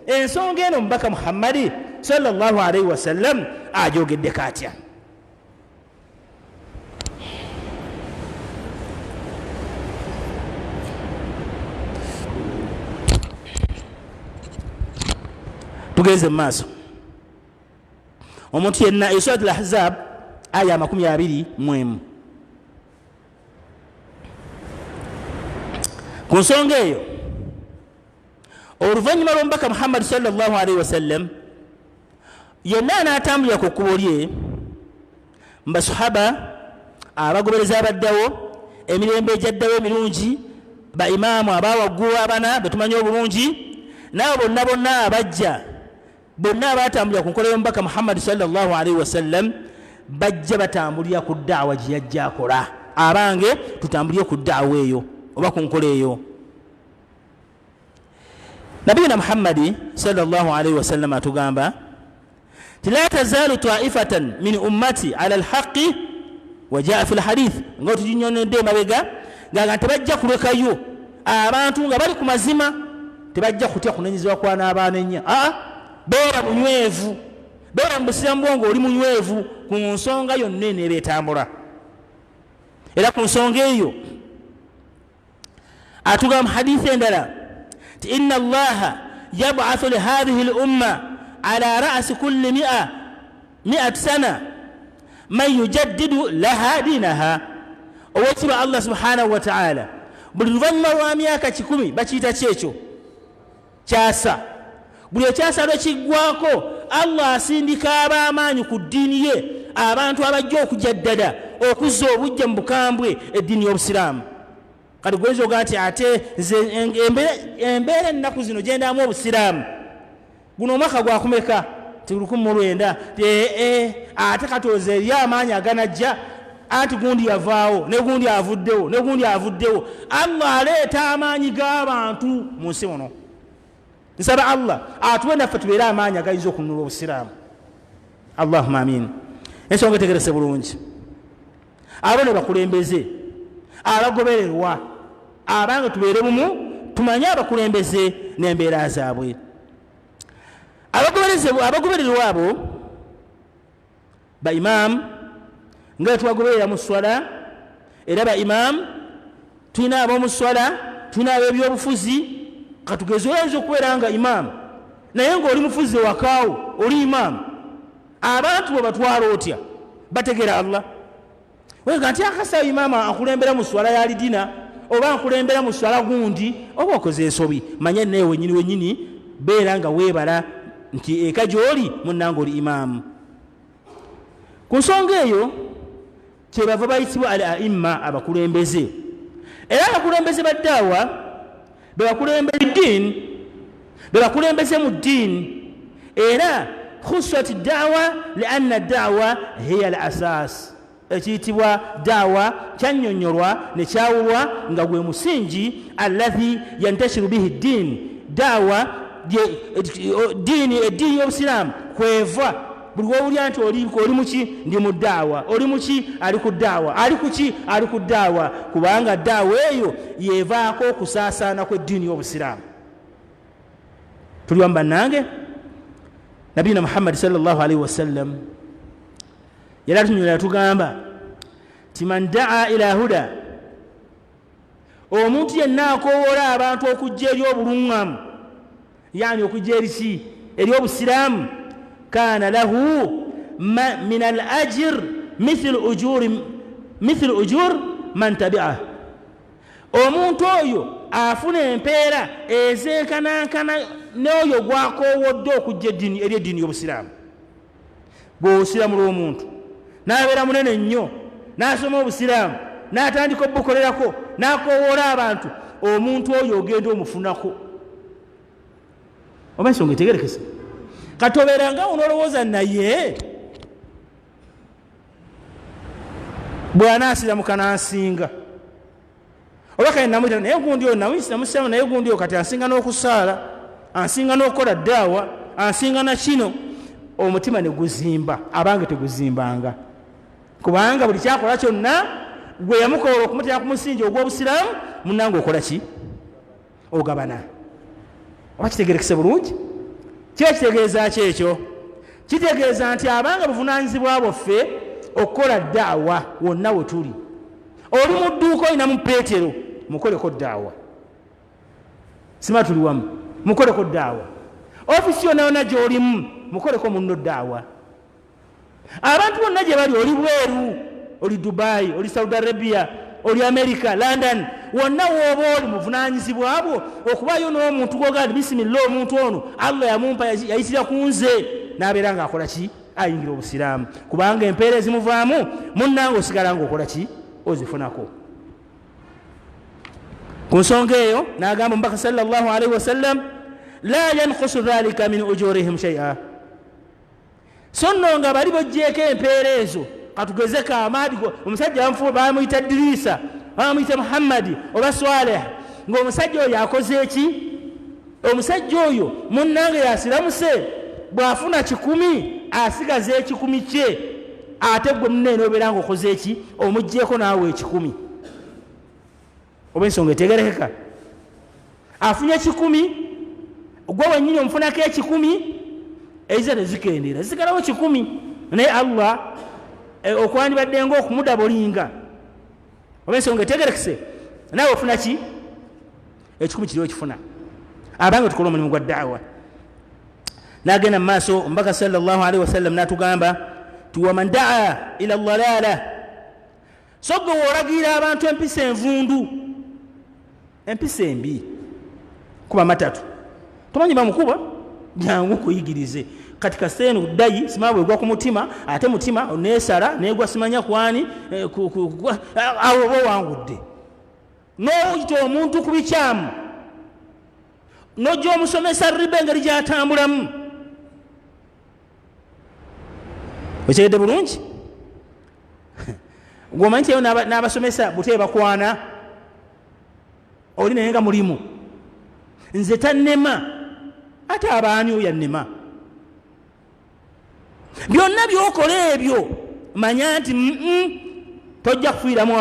ensonga eno omubaka Muhammadi sallallahu alaihi wasallam agyogeddeko atya. Tugeze mu maaso. Omuntu yenna Surat al-Ahzab aya 21 ku nsonga eyo oluvannyuma lw'omubaka Muhammad sallallahu alaihi wasallam yenna anaatambulira ku kkubo lye mu basahaba abagobereza abaddawo emirembe egyaddawo emirungi baimaamu abawaggulu abana betumanyi obulungi nabo bonna abajja bonna abatambulira ku nkola y'omubaka Muhammad sallallahu alaihi wasallam bajja batambulira ku daawa gye yajja akola. Abange tutambulire ku daawa eyo oba ku nkola eyo. Nabiyina Muhammad sallallahu alaihi wasallam atugamba la tazalu ta'ifatan min ummati ala alhaqi wa jaa fi alhadith ngo tujinyonedde mabega nga tebajja kulekayo abantu nga bali ku mazima tebajja kutya kunanyizibwa kwa n'abanenya beera munywevu beera mbusiramu bwongo oli munywevu ku nsonga yonna eno betambula. Era ku nsonga eyo atugamba hadithi endala ti inna allaha yab'athu li hadhihi al-umma ala ra'si kulli mi'at sana man yujaddidu laha dinaha. Owekitibwa Allah subhanahu wa ta'ala buli luvannyuma lwa myaka 10 bakiyita kyekyo kyasa. Buli ekyasa lwekiggwako Allah asindika ab'amaanyi ku ddiini ye abantu abajja okujaddada okuzza obujja mu bukambwe eddiini y'obusiraamu. Kati gwezi ogaa nti ate embeera ennaku zino gyendamu obusiraamu guno omwaka gwakumeka ti 19 ate katooza eri amaanyi aganajja anti gundi yavaawo ne gundi avuddewo ne gundi avuddewo. Allah aleeta amaanyi g'abantu mu nsi muno. Nsaba Allah atuwe naffe tubeere amaanyi agayinza okununula obusiraamu. Allahumma amin. Ensonga etegerese bulungi abo ne bakulembeze abagobererwa abange tubeere bumu tumanye abakulembeze n'embeera zaabwe. Abagobererwa abo ba imam nga tubagoberera mu swala era ba imam tulina ab'omu swala tulina ab'ebyobufuzi. Katugeze oyinza okubeera nga imam naye ng'oli mufuzi wakaawo oli imam abantu bwe batwala otya bategera Allah wega nti akasaba imam akulembera mu swala ya lidina oba akulembera mu swala gundi oba okoze ensobi manye naye wenyini beera nga weebala nti eka gy'oli munnanga oli imam. Ku nsonga eyo kyebava bayitibwa al aimma abakulembeze. Era abakulembeze baddaawa bebakulembeze mu ddiini era khuswat da'wa lianna da'wa hiya al-asas. Ekiyitibwa da'wa kyannyonnyolwa ne kyawulwa nga gwe musingi alladhi yantashiru bihi ddiin. Da'wa eddiini y'obusiraamu kweva buli wowulya nti oli muki ndi mu ddaawa oli muki ali ku ddaawa ali kuki ali ku ddaawa kubanga ddaawa eyo yevaako okusaasaana kw'eddiini y'obusiraamu. tuli wamu bannange nabiyina Muhammad sallallahu alaihi wasallam yali atunyola yatugamba ti man daa ila huda omuntu yenna akoowola abantu okujja eri obuluŋŋamu yani okujja eriki eri obusiraamu kana lahu min al ajir mithlu ujur man tabi'ah omuntu oyo afuna empeera ezenkanankana n'oyo gwakoowodde okujja eri eddiini y'obusiraamu. bw'osiramula omuntu n'abeera munene nnyo n'asoma obusiraamu n'atandika obukolerako n'akoowoola abantu omuntu oyo ogenda omufunako. oba ensonga etegerekese kati obeeranga onoolowooza naye bw'anaasiramuka n'ansinga oba kale namuyita naye gundi oyo namusiramu naye gundi oyo kati ansinga n'okusaala ansinga n'okukola ddaawa ansinga na kino omutima ne guzimba abange teguzimbanga kubanga buli kyakola kyonna gwe yamukola okumutera ku musingi ogw'obusiraamu munnange okola ki ogabana. oba kitegerekese bulungi kyekitegeeza ki ekyo kitegeeza nti abanga buvunaanyizibwa bwaffe okukola ddaawa wonna we tuli. oli mu dduuka olina mu Peetero mukoleko ddaawa sima tuli wamu mukoleko ddaawa ofisi yonna yonna gy'olimu mukoleko munno ddaawa. abantu bonna gye bali oli bweru oli Dubai oli Saudi Arabia oli America London wonna wooba oli muvunaanyizibwa bwo okubayo n'omuntu gwogandi bisimillah omuntu ono Allah yamumpa yayitira ku nze n'abeera ng'akola ki ayingira obusiraamu kubanga empeera ezimuvaamu munnange osigala ng'okola ki ozifunako. ku nsonga eyo n'agamba omubaka sallallahu alaihi wasallam la yanqusu dhalika min ujurihim shay'a so nno nga bali bojjeeko empeera ezo katugeze kaamaadi omusajja bamuyita Dirisa bamuyita Muhammadi oba Swaleh ng'omusajja oyo akoze eki omusajja oyo munnange yasiramuse bw'afuna 10 asigaza 10 kye ate gwe munene obeera ng'okoze eki omugjeeko naawe 10 oba ensonga etegerekeka afunye 10 gwe wennyini omufunako 10 eziza tezikendera zisigalawo 10 naye Allah okwandibadde ng'okumudabulinga oba ensonga etegerekese naawe ofuna ki 10 kiriwo kifuna abange tukola omulimu gwa ddaawa. n'agenda mu maaso omubaka sallallahu alaihi wasallam n'atugamba waman daa ila dhalala so gwe woolagirira abantu empisa envundu empisa embi kuba matatu tomanyi bamukuba jangu kuyigirize kati kaseenu ddayi sima bwegwa ku mutima ate mutima neesala neegwa simanya kwani awo oba wangudde n'oyita omuntu ku bikyamu n'ojja omusomesa riba engeri gy'atambulamu okyegedde bulungi gwomanyi nti eyo n'abasomesa bute bakwana oli naye nga mulimu nze tannema ate abaani oyo yannema byonna byokola ebyo manya nti tojja kufiiramu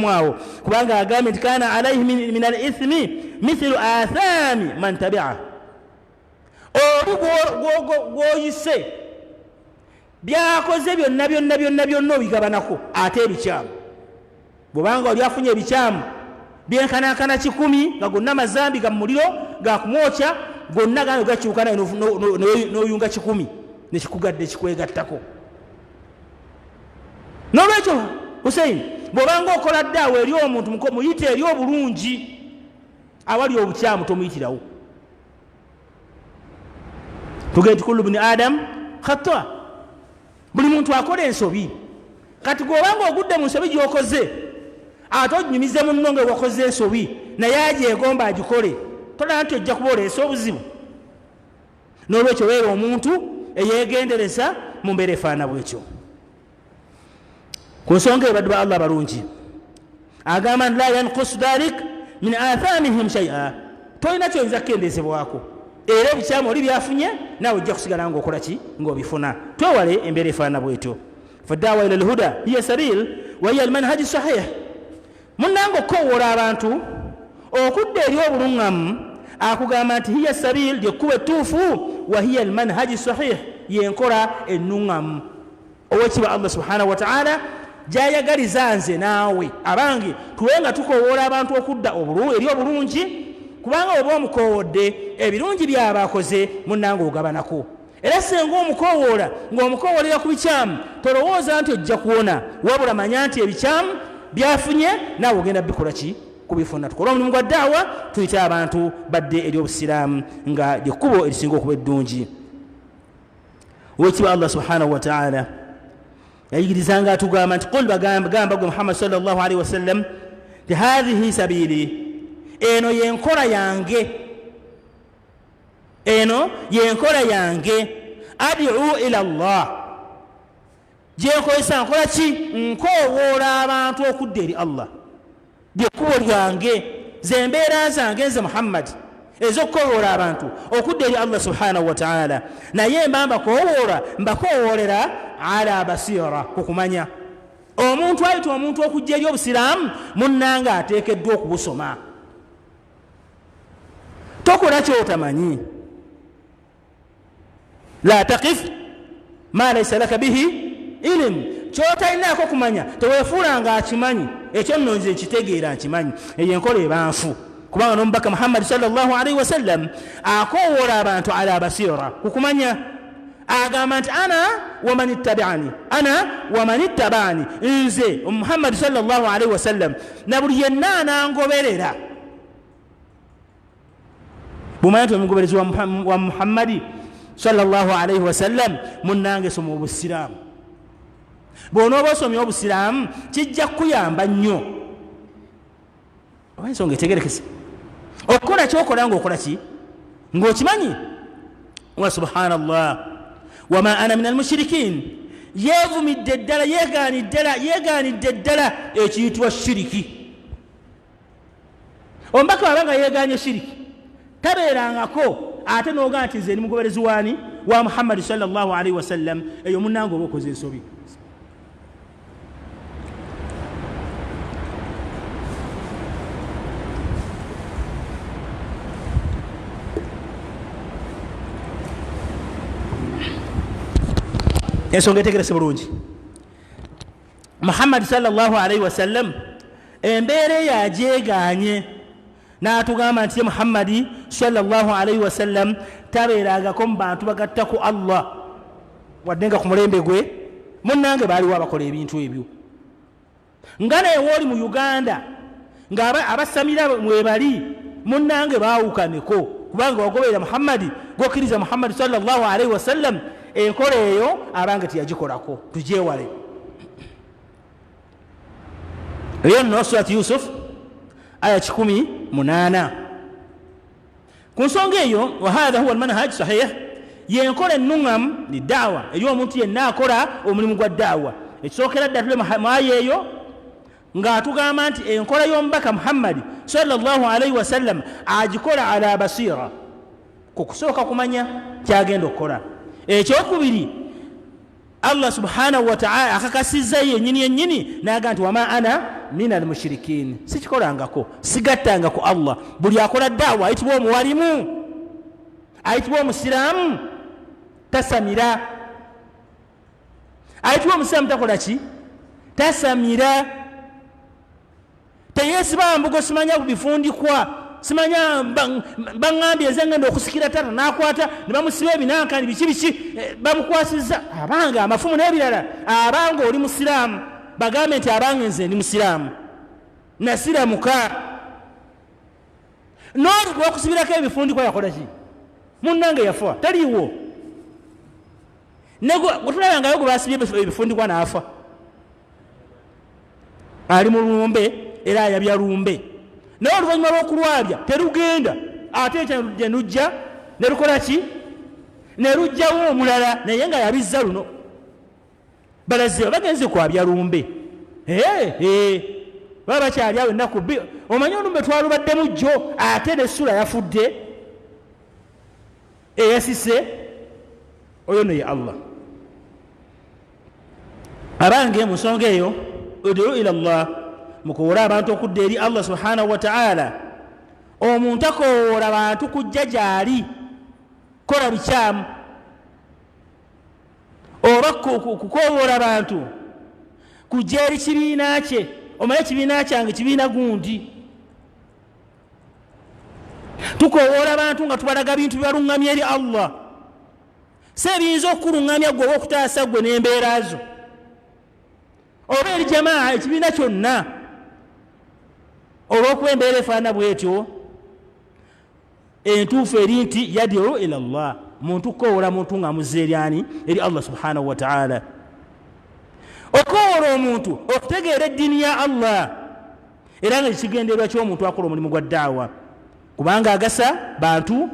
awo kubanga agambye nti kana alaihi min al ithmi mithlu athami man tabi'a oli gwoyise byakoze byonna obigabanako ate ebikyamu bwobanga oli afunye ebikyamu byenkanankana 10 nga gonna amazambi ga muliro gakumwokya gonna gano gakyuka nayo n'oyunga 10 nekikugadde kikwegattako. N'olwekyo Hussein bwobanga okola ddaawa eri omuntu muyite eri obulungi awali obukyamu tomuyitirawo. Tugende kullu bni Adam khata buli muntu akola ensobi kati gwobanga ogudde mu nsobi gy'okoze ate onyumize munno nga wakoze ensobi naye agyegomba agikole tolaba nti ojja kuba oleesa obuzibu. N'olwekyo weera omuntu eyegendereza mu mbeera efaana bwekyo. Ku nsonga ebaddu ba Allah balungi agamba la yanqusu dhalik min athamihim shay'a tolina kyoyinza kukendezebwako era ebikyamu oli byafunye naawe ojja kusigala ngaokola ki ngaobifuna. twewale embeera efaanana bwetyo. fadawa ila lhuda hiya sabil wa hiya almanhaji sahih. munange okukowoola abantu okudda eri obuluŋŋamu akugamba nti hiya sabil lyekkuba ettuufu wa hiya almanhaji sahih yenkola ennuŋŋamu. owekitiibwa Allah subhanahu wa ta'ala gyayagaliza nze naawe abange tuwenga tukowoola abantu okudda eri obulungi, kubanga oba omukowodde ebirungi byabakoze munange ogabanako. era senga omukowoola ng'omukowoolera ku bikyamu tolowooza nti ojja kuwona, wabula manya nti ebikyamu byafunye naawe ogenda bikola ki kubifuna. tukola omulimu gwa daawa tuyite abantu badde eri obusiraamu nga lyekkubo erisinga okuba eddungi. owekitiibwa Allah subhanahu wa ta'ala yayigirizanga atugamba nti qul bagamba gwe Muhammad sallallahu alaihi wasallam ti hadhihi sabili, eno yenkola yange, eno yenkola yange, ad'u ila Allah, gyenkozesa nkola ki nkowoola abantu okudda eri Allah, lyekkubo lyange, zembeera zange nze Muhammad ez'okukowoola abantu okudda eri Allah subhanahu wa ta'ala. naye mbakowoolera ala basira, kukumanya. omuntu ayita omuntu okujja eri obusiraamu munnange ateekeddwa okubusoma. tokola kyotamanyi. la taqif ma laysa laka bihi ilm, kyotalinaako kumanya teweefuulanga akimanyi. ekyo nno nze nkitegeera nkimanyi. eyo enkola ebanfu, kubanga n'omubaka Muhammad sallallahu alaihi wasallam akowoola abantu ala basira, kukumanya. agamba nti ana waman ittabani, nze Muhammad sallallahu alaihi wasallam na buli yenna anangoberera. bumanya nti omugoberezi wa Muhammadi sallallahu alaihi wasallam munnange soma obusiraamu. bw'onooba osomye obusiraamu kijja kuyamba nnyo. oba ensonga etegerekese okukola kyokola ngaokola ki ng'okimanyi. wa subhanallah wama ana min almushirikin, yeevumidde ddala yeegaanidde ddala ekiyitibwa shiriki. omubaka wabanga yeegaanye shiriki tabeerangako ate n'ogaa nti nze ni mugoberezi waani wa Muhammad sallallahu alaihi wasallam, eyo munnange oba okoze ensobi. ensonga etegerese bulungi. Muhammad sallallahu alaihi wasallam embeera yajeeganye n'atugamba nti ye Muhammadi sallallahu alaihi wasallam tabeerangako mu bantu bagatta ku Allah wadde nga ku mulembe gwe munnange baaliwo abakola ebintu ebyo. nga naye wooli mu Uganda nga abasamira mwebali munnange baawukaneko, kubanga wagoberera Muhammadi gokkiriza Muhammad sallallahu alaihi wasallam, enkola eyo abange teyagikolako. tugyewale. eyo nno surati Yusuf aya 18. ku nsonga eyo wa hadha huwa almanhaj sahih, yenkola ennuŋŋamu ni daawa eri omuntu yenna akola omulimu gwa daawa. ekisookera ddala mu aya eyo ng'atugamba nti enkola y'omubaka Muhammad sallallahu alaihi wasallam agikola ala basira, ku kusooka kumanya kyagenda okukola. ekyokubiri Allah subhanahu wa ta'ala akakasizza yennyini n'agamba nti wama ana min almushirikin, sikikolangako sigattanga ku Allah. buli akola daawa ayitibwa omuwalimu, ayitibwa omusiraamu tasamira. ayitibwa omusiraamu takola ki tasamira. teyeesiba mbugo simanya bifundikwa, simanya baŋŋambye ezengenda okusikira tata n'akwata ne bamusiba ebinankani biki bamukwasizza. abanga amafumu n'ebirala, abanga oli musiraamu bagambe nti abanga nze ndi musiraamu nasiramuka. n'oli gwokusibirako ebifundikwa yakola ki munnange yafa taliiwo. gwetulabangayo gwe basibye ebifundikwa n'afa, ali mu lumbe era ayabya lumbe. naye oluvannyuma lw'okulwabya terugenda ate ekyo nujja ne lukola ki ne lujjawo omulala naye nga yabizza luno. balaze bagenze kwabya lumbe, baba bakyali awo ennaku bbiri. omanyi olumbe twalubaddemu jjo ate n'essula yafudde. eyasise oyo no ye Allah. Abange mu nsonga eyo udu ila Allah, mukuwola abantu okudda eri Allah subhanahu wa ta'ala. Omuntu akoowola abantu kujja gyali kola bikyamu, oba kukoowola abantu kujja eri kibiina kye, omanye ekibiina kyange kibiina gundi. Tukoowola abantu nga tubalaga bintu bibalungamya eri Allah, si ebiyinza okukulungamya gwe oba okutaasa gwe n'embeera zo, oba eri jamaa ekibiina kyonna. Olw'okuba embeera efaana bwetyo, entuufu eri nti yadiru ila Allah, muntu koowola muntu nga muzze eryani eri Allah subhanahu wa ta'ala. Okoowola omuntu okutegeera eddiini ya Allah, era nga kigendererwa ky'omuntu akola omulimu gwa daawa, kubanga agasa bantu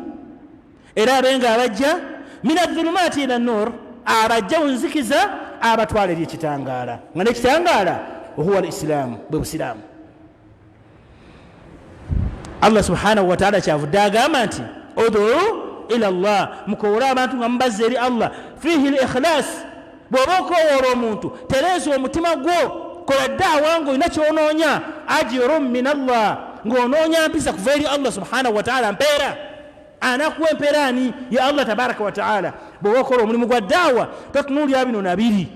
era abenga abajja mina dhulumaati ila nur, abajja munzikiza abatwala eri ekitangaala, nga n'ekitangaala huwa al-islaamu, bwe busiraamu. Allah subhanahu wa ta'ala kyavudde agamba nti udu ila Allah, mukoowola abantu nga mubazza eri Allah. Fihi al-ikhlas, bw'oba okoowola omuntu tereeza omutima gwo, kola daawa ng'olina ky'onoonya, ajirun min Allah, ng'onoonya mpisa kuva eri Allah subhanahu wa ta'ala. Mpeera anakuwa empeera ani? Ya Allah tabaraka wa ta'ala. Bw'oba okola omulimu gwa daawa totunuulira bino nabiri,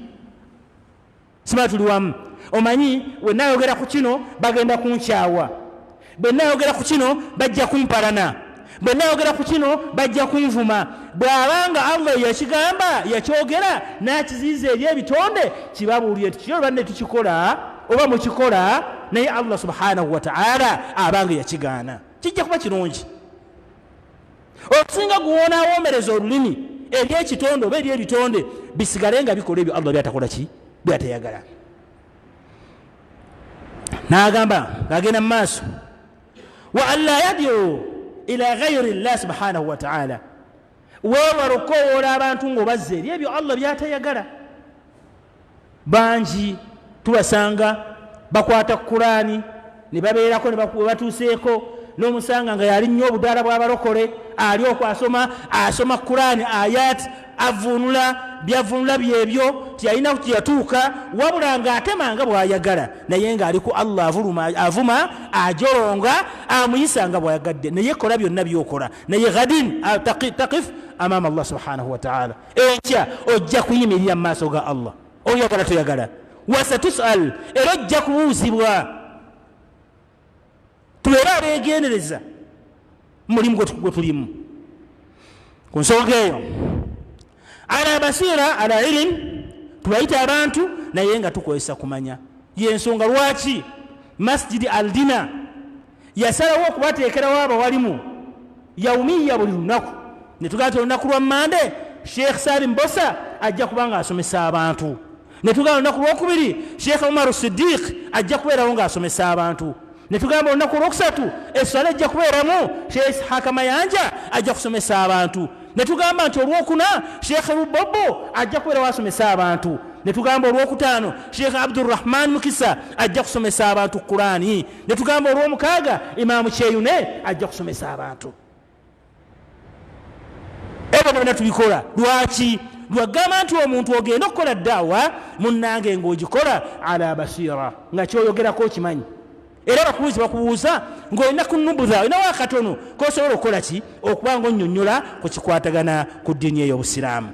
sima tuli wamu. Omanyi we nayogera ku kino bagenda kunkyawa, bwe nayogera ku kino bajja kumpalana, bwe nayogera ku kino bajja kunvuma. Bw'abanga Allah yakigamba yakyogera n'akiziyiza eri ebitonde, kibabuulire nti kyo banne tukikola oba mukikola, naye Allah subhanahu wa ta'ala abanga yakigaana, kijja kuba kirungi. Okusinga guwona awoomereza olulimi eri ekitonde oba eri ebitonde bisigale nga bikola ebyo Allah byatakola ki, byatayagala. N'agamba ng'agenda mu maaso, wa an la yad'u ila ghayri Allah subhanahu wa ta'ala, weewala okoowola abantu ng'obazza eri ebyo Allah byatayagala. Bangi tubasanga bakwata Qur'ani ne babeerako ne batuuseeko n'omusanga nga yali nnyo obudaala bw'abalokole, ali asoma Qur'ani ayat, avunula byavunula byebyo tiyalina kutiyatuuka, wabula ng'atemanga bw'ayagala, naye ng'ali ku Allah avuma ajoronga amuyisa nga bw'ayagadde, naye kola byonna by'okola, naye gadin taqif amama Allah subhanahu wa ta'ala. Enkya ojja kuyimirira mu maaso ga Allah, oyagala toyagala. Wasatusal, era ojja kubuuzibwa. Tubeere abeegendereza mulimu gwe tulimu. Ku nsonga eyo, ala basira ala ilim, tubayita abantu naye nga tukozesa kumanya. Yensonga lwaki Masjidi Aldina yasalawo okubateekerawo abawalimu yaumiya buli lunaku. Ne tugamba olunaku lwa Mande Sheikh Salim Bosa ajja kubanga asomesa abantu. Ne tugamba olunaku lwokubiri Sheikh Umar Siddiq ajja kubeerawo ng'asomesa abantu. Ne tugamba olunaku olwokusatu essala ejja kubeeramu Sheikh Ishaq Mayanja ajja kusomesa abantu. Ne tugamba nti olwokuna Sheikh Rubobo ajja kubeerawo asomesa abantu. Ne tugamba olwokutaano Sheikh Abdurrahman Mukisa ajja kusomesa abantu Qur'ani. Ne tugamba olwomukaaga Imaamu Kyeyune ajja kusomesa abantu. Ebyo byonna tubikola lwaki? Lwagamba nti omuntu ogenda okukola daawa munnange ng'ogikola ala basira, nga kyoyogerako kimanyi. Era bakubuuza ng'olina kunubuza, olinawo akatono k'osobola okukola ki? Okuba ng'onnyonnyola ku kikwatagana ku ddiini ey'Obusiraamu.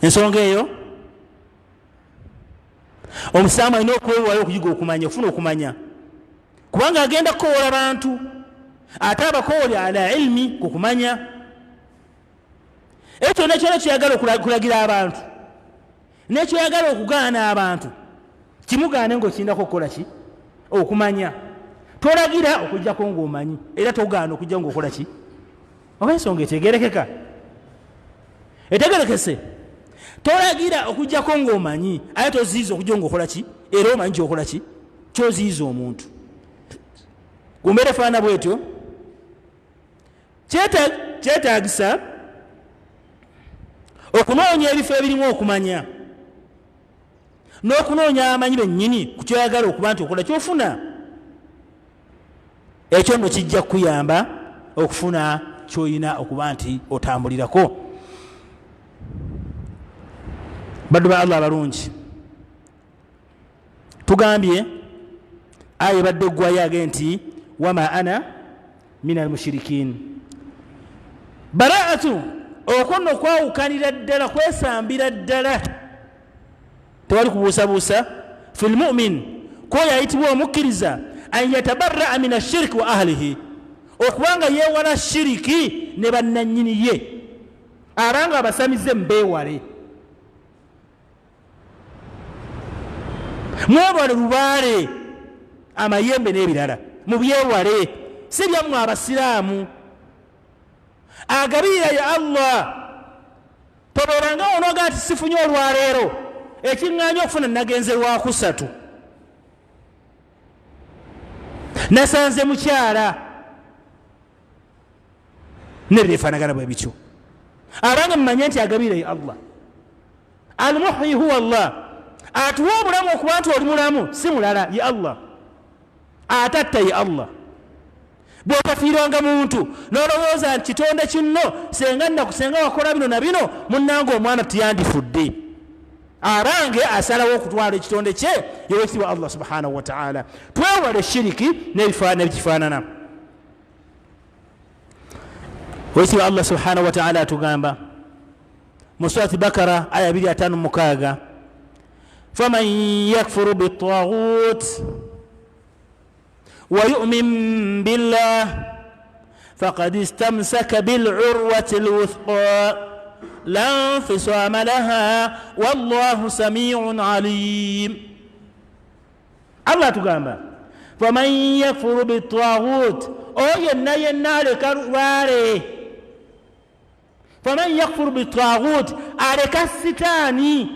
Ensonga eyo omusiraamu alina okwewaayo okuyiga okumanya, okufuna okumanya, kubanga agenda kukoowola abantu ate abakoowole ala ilmi ku kumanya. Ekyo nekyona kyoyagala okulagira abantu nekyoyagala okugaana abantu, kimugaane ng'okindako okukola ki? Okumanya. Tolagira okujjako ng'omanyi, era togaana okujja ng'okola ki? Oba ensonga etegerekeka? Etegerekese? Tolagira okujjako ng'omanyi, ate toziiza okujja ng'okola ki? Era omanyi kyokola ki? Kyoziiza omuntu. Gumbeera faana bwetyo kyetaagisa okunoonya ebifo ebirimu okumanya n'okunoonya amanyi bennyini ku kyoyagala okuba nti okola kyofuna. Ekyo nno kijja kukuyamba okufuna kyoyina okuba nti otambulirako. Baddu ba Allah abalungi, tugambye aya ebadde eggwayo age nti wama ana min almushirikin. Baraatu okwo nno kwawukanira ddala, kwesambira ddala, tewali kubuusabuusa. fi lmumin kwoyo ayitibwa omukkiriza an yatabarraa min ashiriki wa ahlihi, okubanga yeewala shiriki ne bannannyini ye, abanga abasamize mbeewale, mwebale lubaale amayembe n'ebirala mubyewale, si byammwe abasiraamu. Agabirira ya Allah, tobeeranga onoga nti sifunye olwaleero ekiŋŋaanya okufuna nagenze lwakusatu, nasanze mukyala, nebyefaanagana bwe bityo. Abanga mumanye nti agabirira ya Allah. Almuhyi huwa Allah, atuwa obulamu okuba nti oli mulamu si mulala, ya Allah. Atatta ya Allah. Bw'otafiiranga muntu n'olowooza nti kitonde kinno senga wakola bino na bino, munnanga omwana tiyandifudde, abange asalawo okutwala ekitonde kye yewekitibwa Allah subhanahu wa ta'ala. Twewale shiriki n'ebikifaanana. Wekitibwa Allah subhanahu wa ta'ala atugamba mu surati Bakara aya 256, faman yakfuru bitaghut ويؤمن بالله فقد استمسك بالعروة الوثقى لا انفصام لها والله سميع عليم. الله تقام فمن يكفر بالطاغوت او ينا لكرواري، فمن يكفر بالطاغوت عليك الستاني،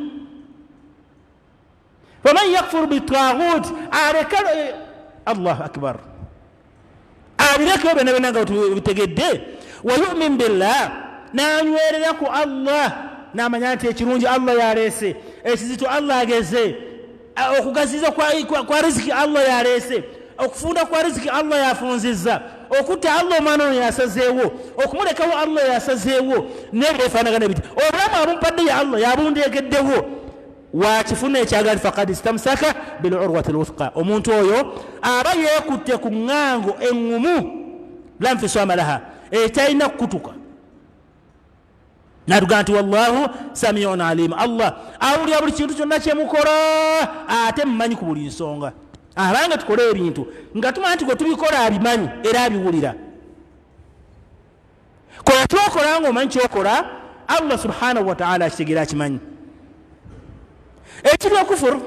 فمن يكفر بالطاغوت عليك الله أكبر أبيك بنا بنا قوت تجدي ويؤمن بالله نانوير لكو الله نعم نانتي تشرونج الله يا ريسي إيشزيتو الله جزء أو كجزيزة كوارزك الله يا ريسي أو كفونا كوارزك الله يا فونزيزا أو كنت الله ما نو يا سزيو أو كمودة كوا الله يا سزيو نبي فانا غنبيت أو رما أبون بدي يا الله يا أبون دي كده wakifuna ekyagali faqad istamsaka bil urwati alwuthqa, omuntu oyo aba yeekutte ku ŋŋango eŋŋumu la nfisama laha, etalina kukutuka. Natuga nti wallahu samiun alim, Allah awulira buli kintu kyonna kyemukola ate mumanyi ku buli nsonga. Abanga tukola ebintu nga tumanya nti gwe tubikola abimanyi era abiwulira. Kola kyokola ng'omanyi kyokola, Allah subhanahu wa ta'ala akitegera akimanyi. Ekiri okufuru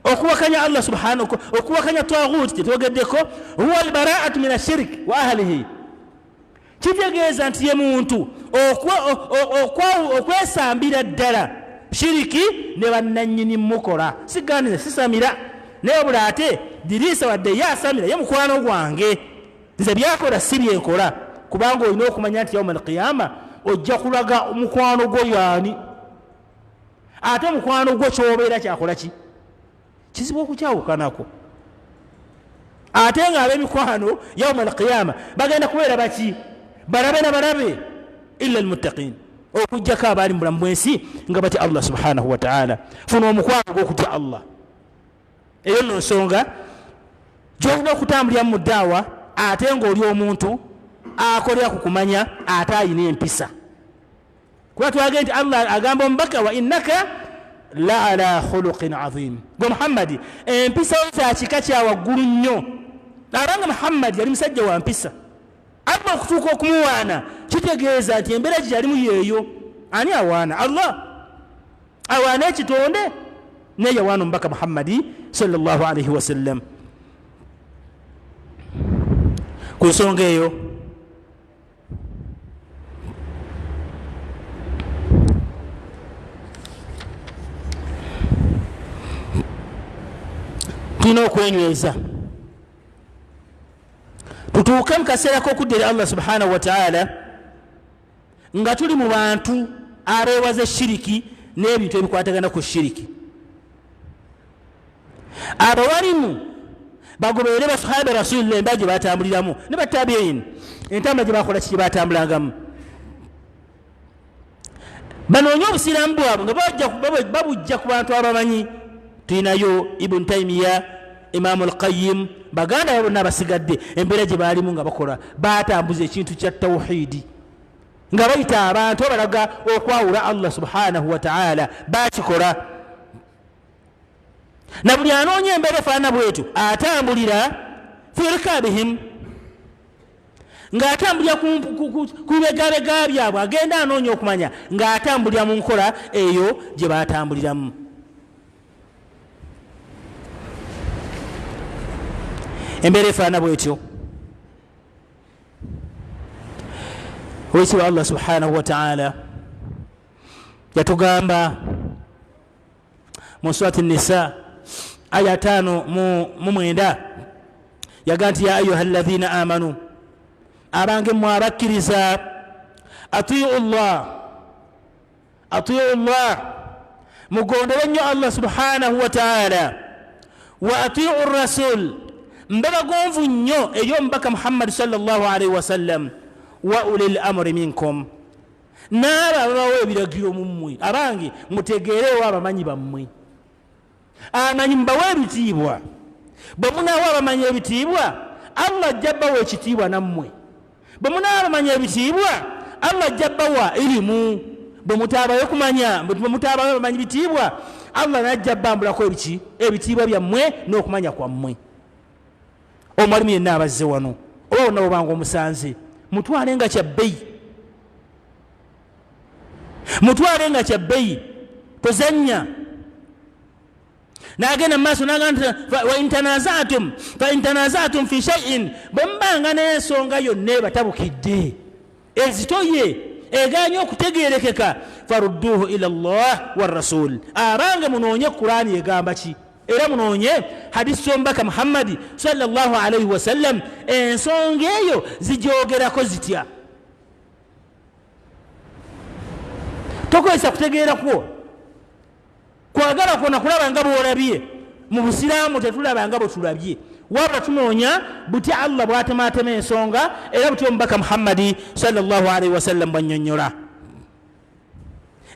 okuwakanya Allah subhanahu, okuwakanya taghut kyetwogeddeko, huwa albaraatu min ashiriki wa ahlihi, kitegeeza nti ye muntu okwesambira ddala shiriki ne bannannyini mukola. Siganize sisamira naye obula ate dirisa wadde yasamira ye mukwano gwange, nze byakola si byenkola, kubanga olina okumanya nti yawma alqiyama ojja kulaga mukwano gwo yaani, ate mukwano gwo kyobeera kyakola ki kizibu okukyawukanako. Ate nga ab'emikwano yawma alqiyama bagenda kubeera baki balabe na balabe illa almuttaqin, okujjako abaali mu bulamu bwensi nga bati Allah subhanahu wa ta'ala. Funa omukwano gw'okutya Allah. Eyo nno nsonga gy'olina okutambulira mu ddaawa ate ng'oli omuntu akolera ku kumanya ate ayina empisa. Kuba twagenda nti Allah agamba omubaka wa innaka la ala khuluqin azim, gwe Muhammadi empisa za kika kya waggulu nnyo. Abanga Muhammadi yali musajja wa mpisa, abba okutuuka okumuwaana kitegeeza nti embeera gye yalimu yeeyo. Ani awaana? Allah awaana ekitonde, naye yawaana omubaka Muhammadi sallallahu alaihi wasallam. Ku nsonga eyo tulina okwenyweza tutuuke mu kaseera k'okuddira Allah subhanahu wa ta'ala nga tuli mu bantu abeewaza shiriki n'ebintu ebikwatagana ku shiriki. Abawalimu bagoberere basahaba rasulillah embaje batambuliramu ne batabiin entamba gye bakola kiki batambulangamu banoonya obusiraamu bwabwe nga babujja ku bantu abamanyi. Tulinayo Ibn Taymiya, Imam al-Qayyim, baganda babo n'abasigadde embeera gye baalimu nga bakola batambuza ekintu kya tawhidi nga bayita abantu abalaga okwawula Allah subhanahu wa ta'ala bakikola. Na buli anoonya embeera efaanana bwetu atambulira fi rikabihim ng'atambulira ku bibegabega byabwe agenda anoonya okumanya ng'atambulira mu nkola eyo gye batambuliramu. Embeera efaanana bwetyo oweekitiibwa Allah subhanahu wa ta'ala yatugamba mu surati Nisa aya 5:9 yaga nti ya ayuha alladhina amanu abange mmwe abakkiriza atiu Allah mugondere nnyo Allah subhanahu wa ta'ala wa atiu rasul mbe bagonvu nnyo eri omubaka Muhammad sallallahu alaihi wasallam wa ulil amri minkum n'abo ababawo ebiragiro mu mmwe abange mutegeerewo abamanyi bammwe abamanyi mubawe ebitiibwa bwe munaawo abamanyi ebitiibwa Allah ajja bbawa ekitiibwa nammwe bwe munaawo abamanyi ebitiibwa Allah ajja bbawa irimu bwe mutaabayo kumanya bwe mutaabayo abamanyi bitiibwa Allah najja bbambulako ebitiibwa byammwe n'okumanya kwammwe. Omwalimu yenna abazze wano oba wonna bwobanga omusanze mutwale nga kya bbeyi tozanya n'agenda mu maaso n'agamba wa in tanazatum fi shay'in bwe mbanga n'ensonga yonna ebatabukidde ezitoye eganye okutegeerekeka farudduhu ila Allah wa rasul abange munoonye Qur'ani egamba ki era munoonye hadisi y'omubaka Muhammadi sallallahu alaihi wasallam ensonga eyo zijoogerako zitya. Tokozesa kutegeera kwo kwagala kwona kulaba nga bw'olabye mu busiraamu tetulaba nga bwe tulabye wabula tunoonya buti Allah bw'atemaatema ensonga era buti omubaka Muhammadi sallallahu alaihi wasallam bw'annyonnyola.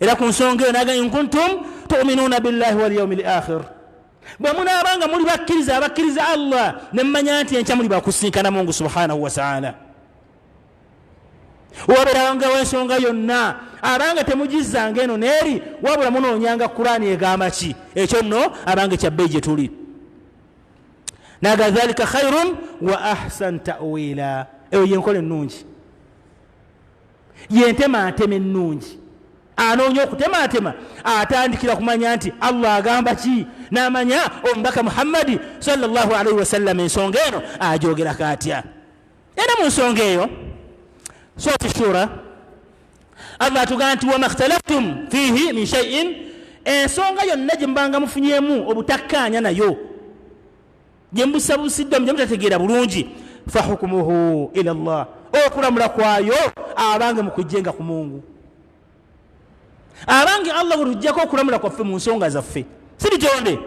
Era ku nsonga eyo naga in kuntum tu'minuuna billahi wal yawmil akhir bwe munaabanga muli abakkiriza Allah ne mmanya nti enkya muli bakusinkana Mungu subhanahu wa ta'ala. Wabeeranga w'ensonga yonna abanga temugizzanga eno n'eri wabula munoonyanga Qur'ani egamba ki ekyo nno abanga kyabbeyi gye tuli. Naga dhalika khairun wa ahsan ta'wila eyo yenkola ennungi yentemaatema ennungi anoonya okutemaatema atandikira kumanya nti Allah agamba ki n'amanya omubaka Muhammadi sallallahu alaihi wasallam ensonga eno agyogerako atya. Era mu nsonga eyo surati Shura Allah atugamba nti wama ikhtalaftum fihi min shay'in ensonga yonna gye mbanga mufunyemu obutakkaanya nayo gye mbusabusiddwamu gye mutategeera bulungi fahukumuhu ila Allah okulamula kwayo abange mukujjenga ku Mungu abange Allah bwe tujjako okulamula kwaffe mu nsonga zaffe si bitonde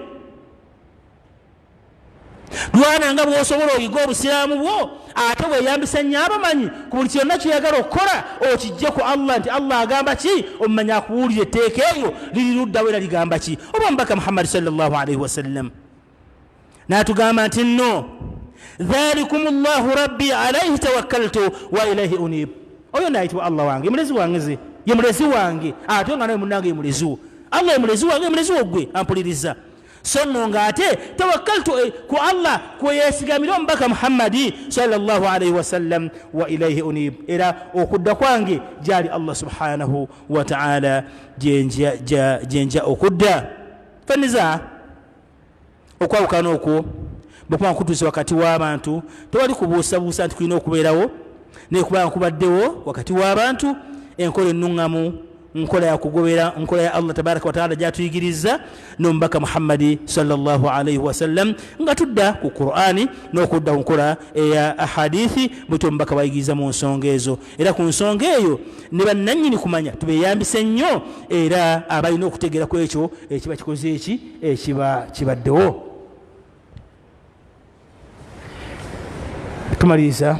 lwana nga bw'osobola oyiga obusiraamu bwo ate weeyambisa nnyo abamanyi ku buli kyonna kyeyagala okukola okijje ku Allah nti Allah agamba ki omumanya akuwulira etteeka eryo liri luddawo era ligamba ki oba omubaka Muhammad sallallahu alaihi wasallam n'atugamba nti nno dhalikum Allahu rabbi alaihi tawakkaltu wa ilaihi unib oyo naayitibwa Allah wange mulezi wange ye mulezi wange ate nga nawe munnange ye mulezi wo Allah ye mulezi wange ye mulezi wo gwe ampuliriza so nno ng'ate tawakkaltu ku Allah kweyeesigamira omubaka Muhammadi sallallahu alaihi wasallam wa ilaihi unib era okudda kwange gyali Allah subhanahu wa ta'ala gyenja okudda. Faniza okwawukana okwo bwekuba kutuuse wakati w'abantu tewali kubuusabuusa nti kulina okubeerawo nekubanga kubaddewo wakati w'abantu enkola ennuŋŋamu nkola ya kugobera nkola ya Allah tabaraka wa taala gyatuyigiriza n'omubaka Muhammadi sallallahu alaihi wasallam nga tudda ku Qur'ani n'okudda ku nkola eya ahadithi bwetyo omubaka bayigiriza mu nsonga ezo. Era ku nsonga eyo ne bannannyini kumanya tubeyambise nnyo era abalina okutegeera ku ekyo ekiba kikoze eki ekiba kibaddewo. tumaliriza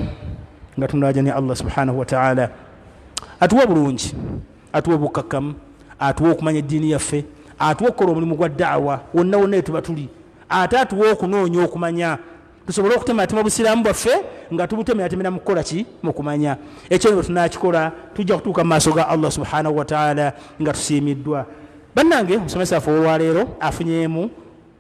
nga tunajani Allah subhanahu wa ta'ala atuwa bulungi, atuwa bukakamu, atuwa okumanya eddiini yaffe, atuwa okukola omulimu gwa da'wa wonna wonna tuba tuli, ate atuwa okunoonya okumanya tusobole okutematema obusiraamu bwaffe nga tubutemeratemera mu kukola ki mu kumanya. Ekyo bwe tunakikola tujja kutuuka mu maaso ga Allah subhanahu wa ta'ala nga tusiimiddwa. Bannange omusomesa waffe olwaleero afunyeemu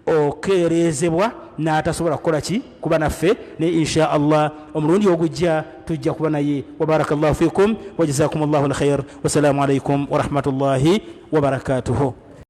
okeerezebwa n'atasobola kukola ki kuba naffe, ne insha Allah omulundi ogujja tujja kuba naye. Wa barakallahu fikum wa jazakumullahu alkhair. Wassalamu alaikum wa rahmatullahi wa barakatuhu.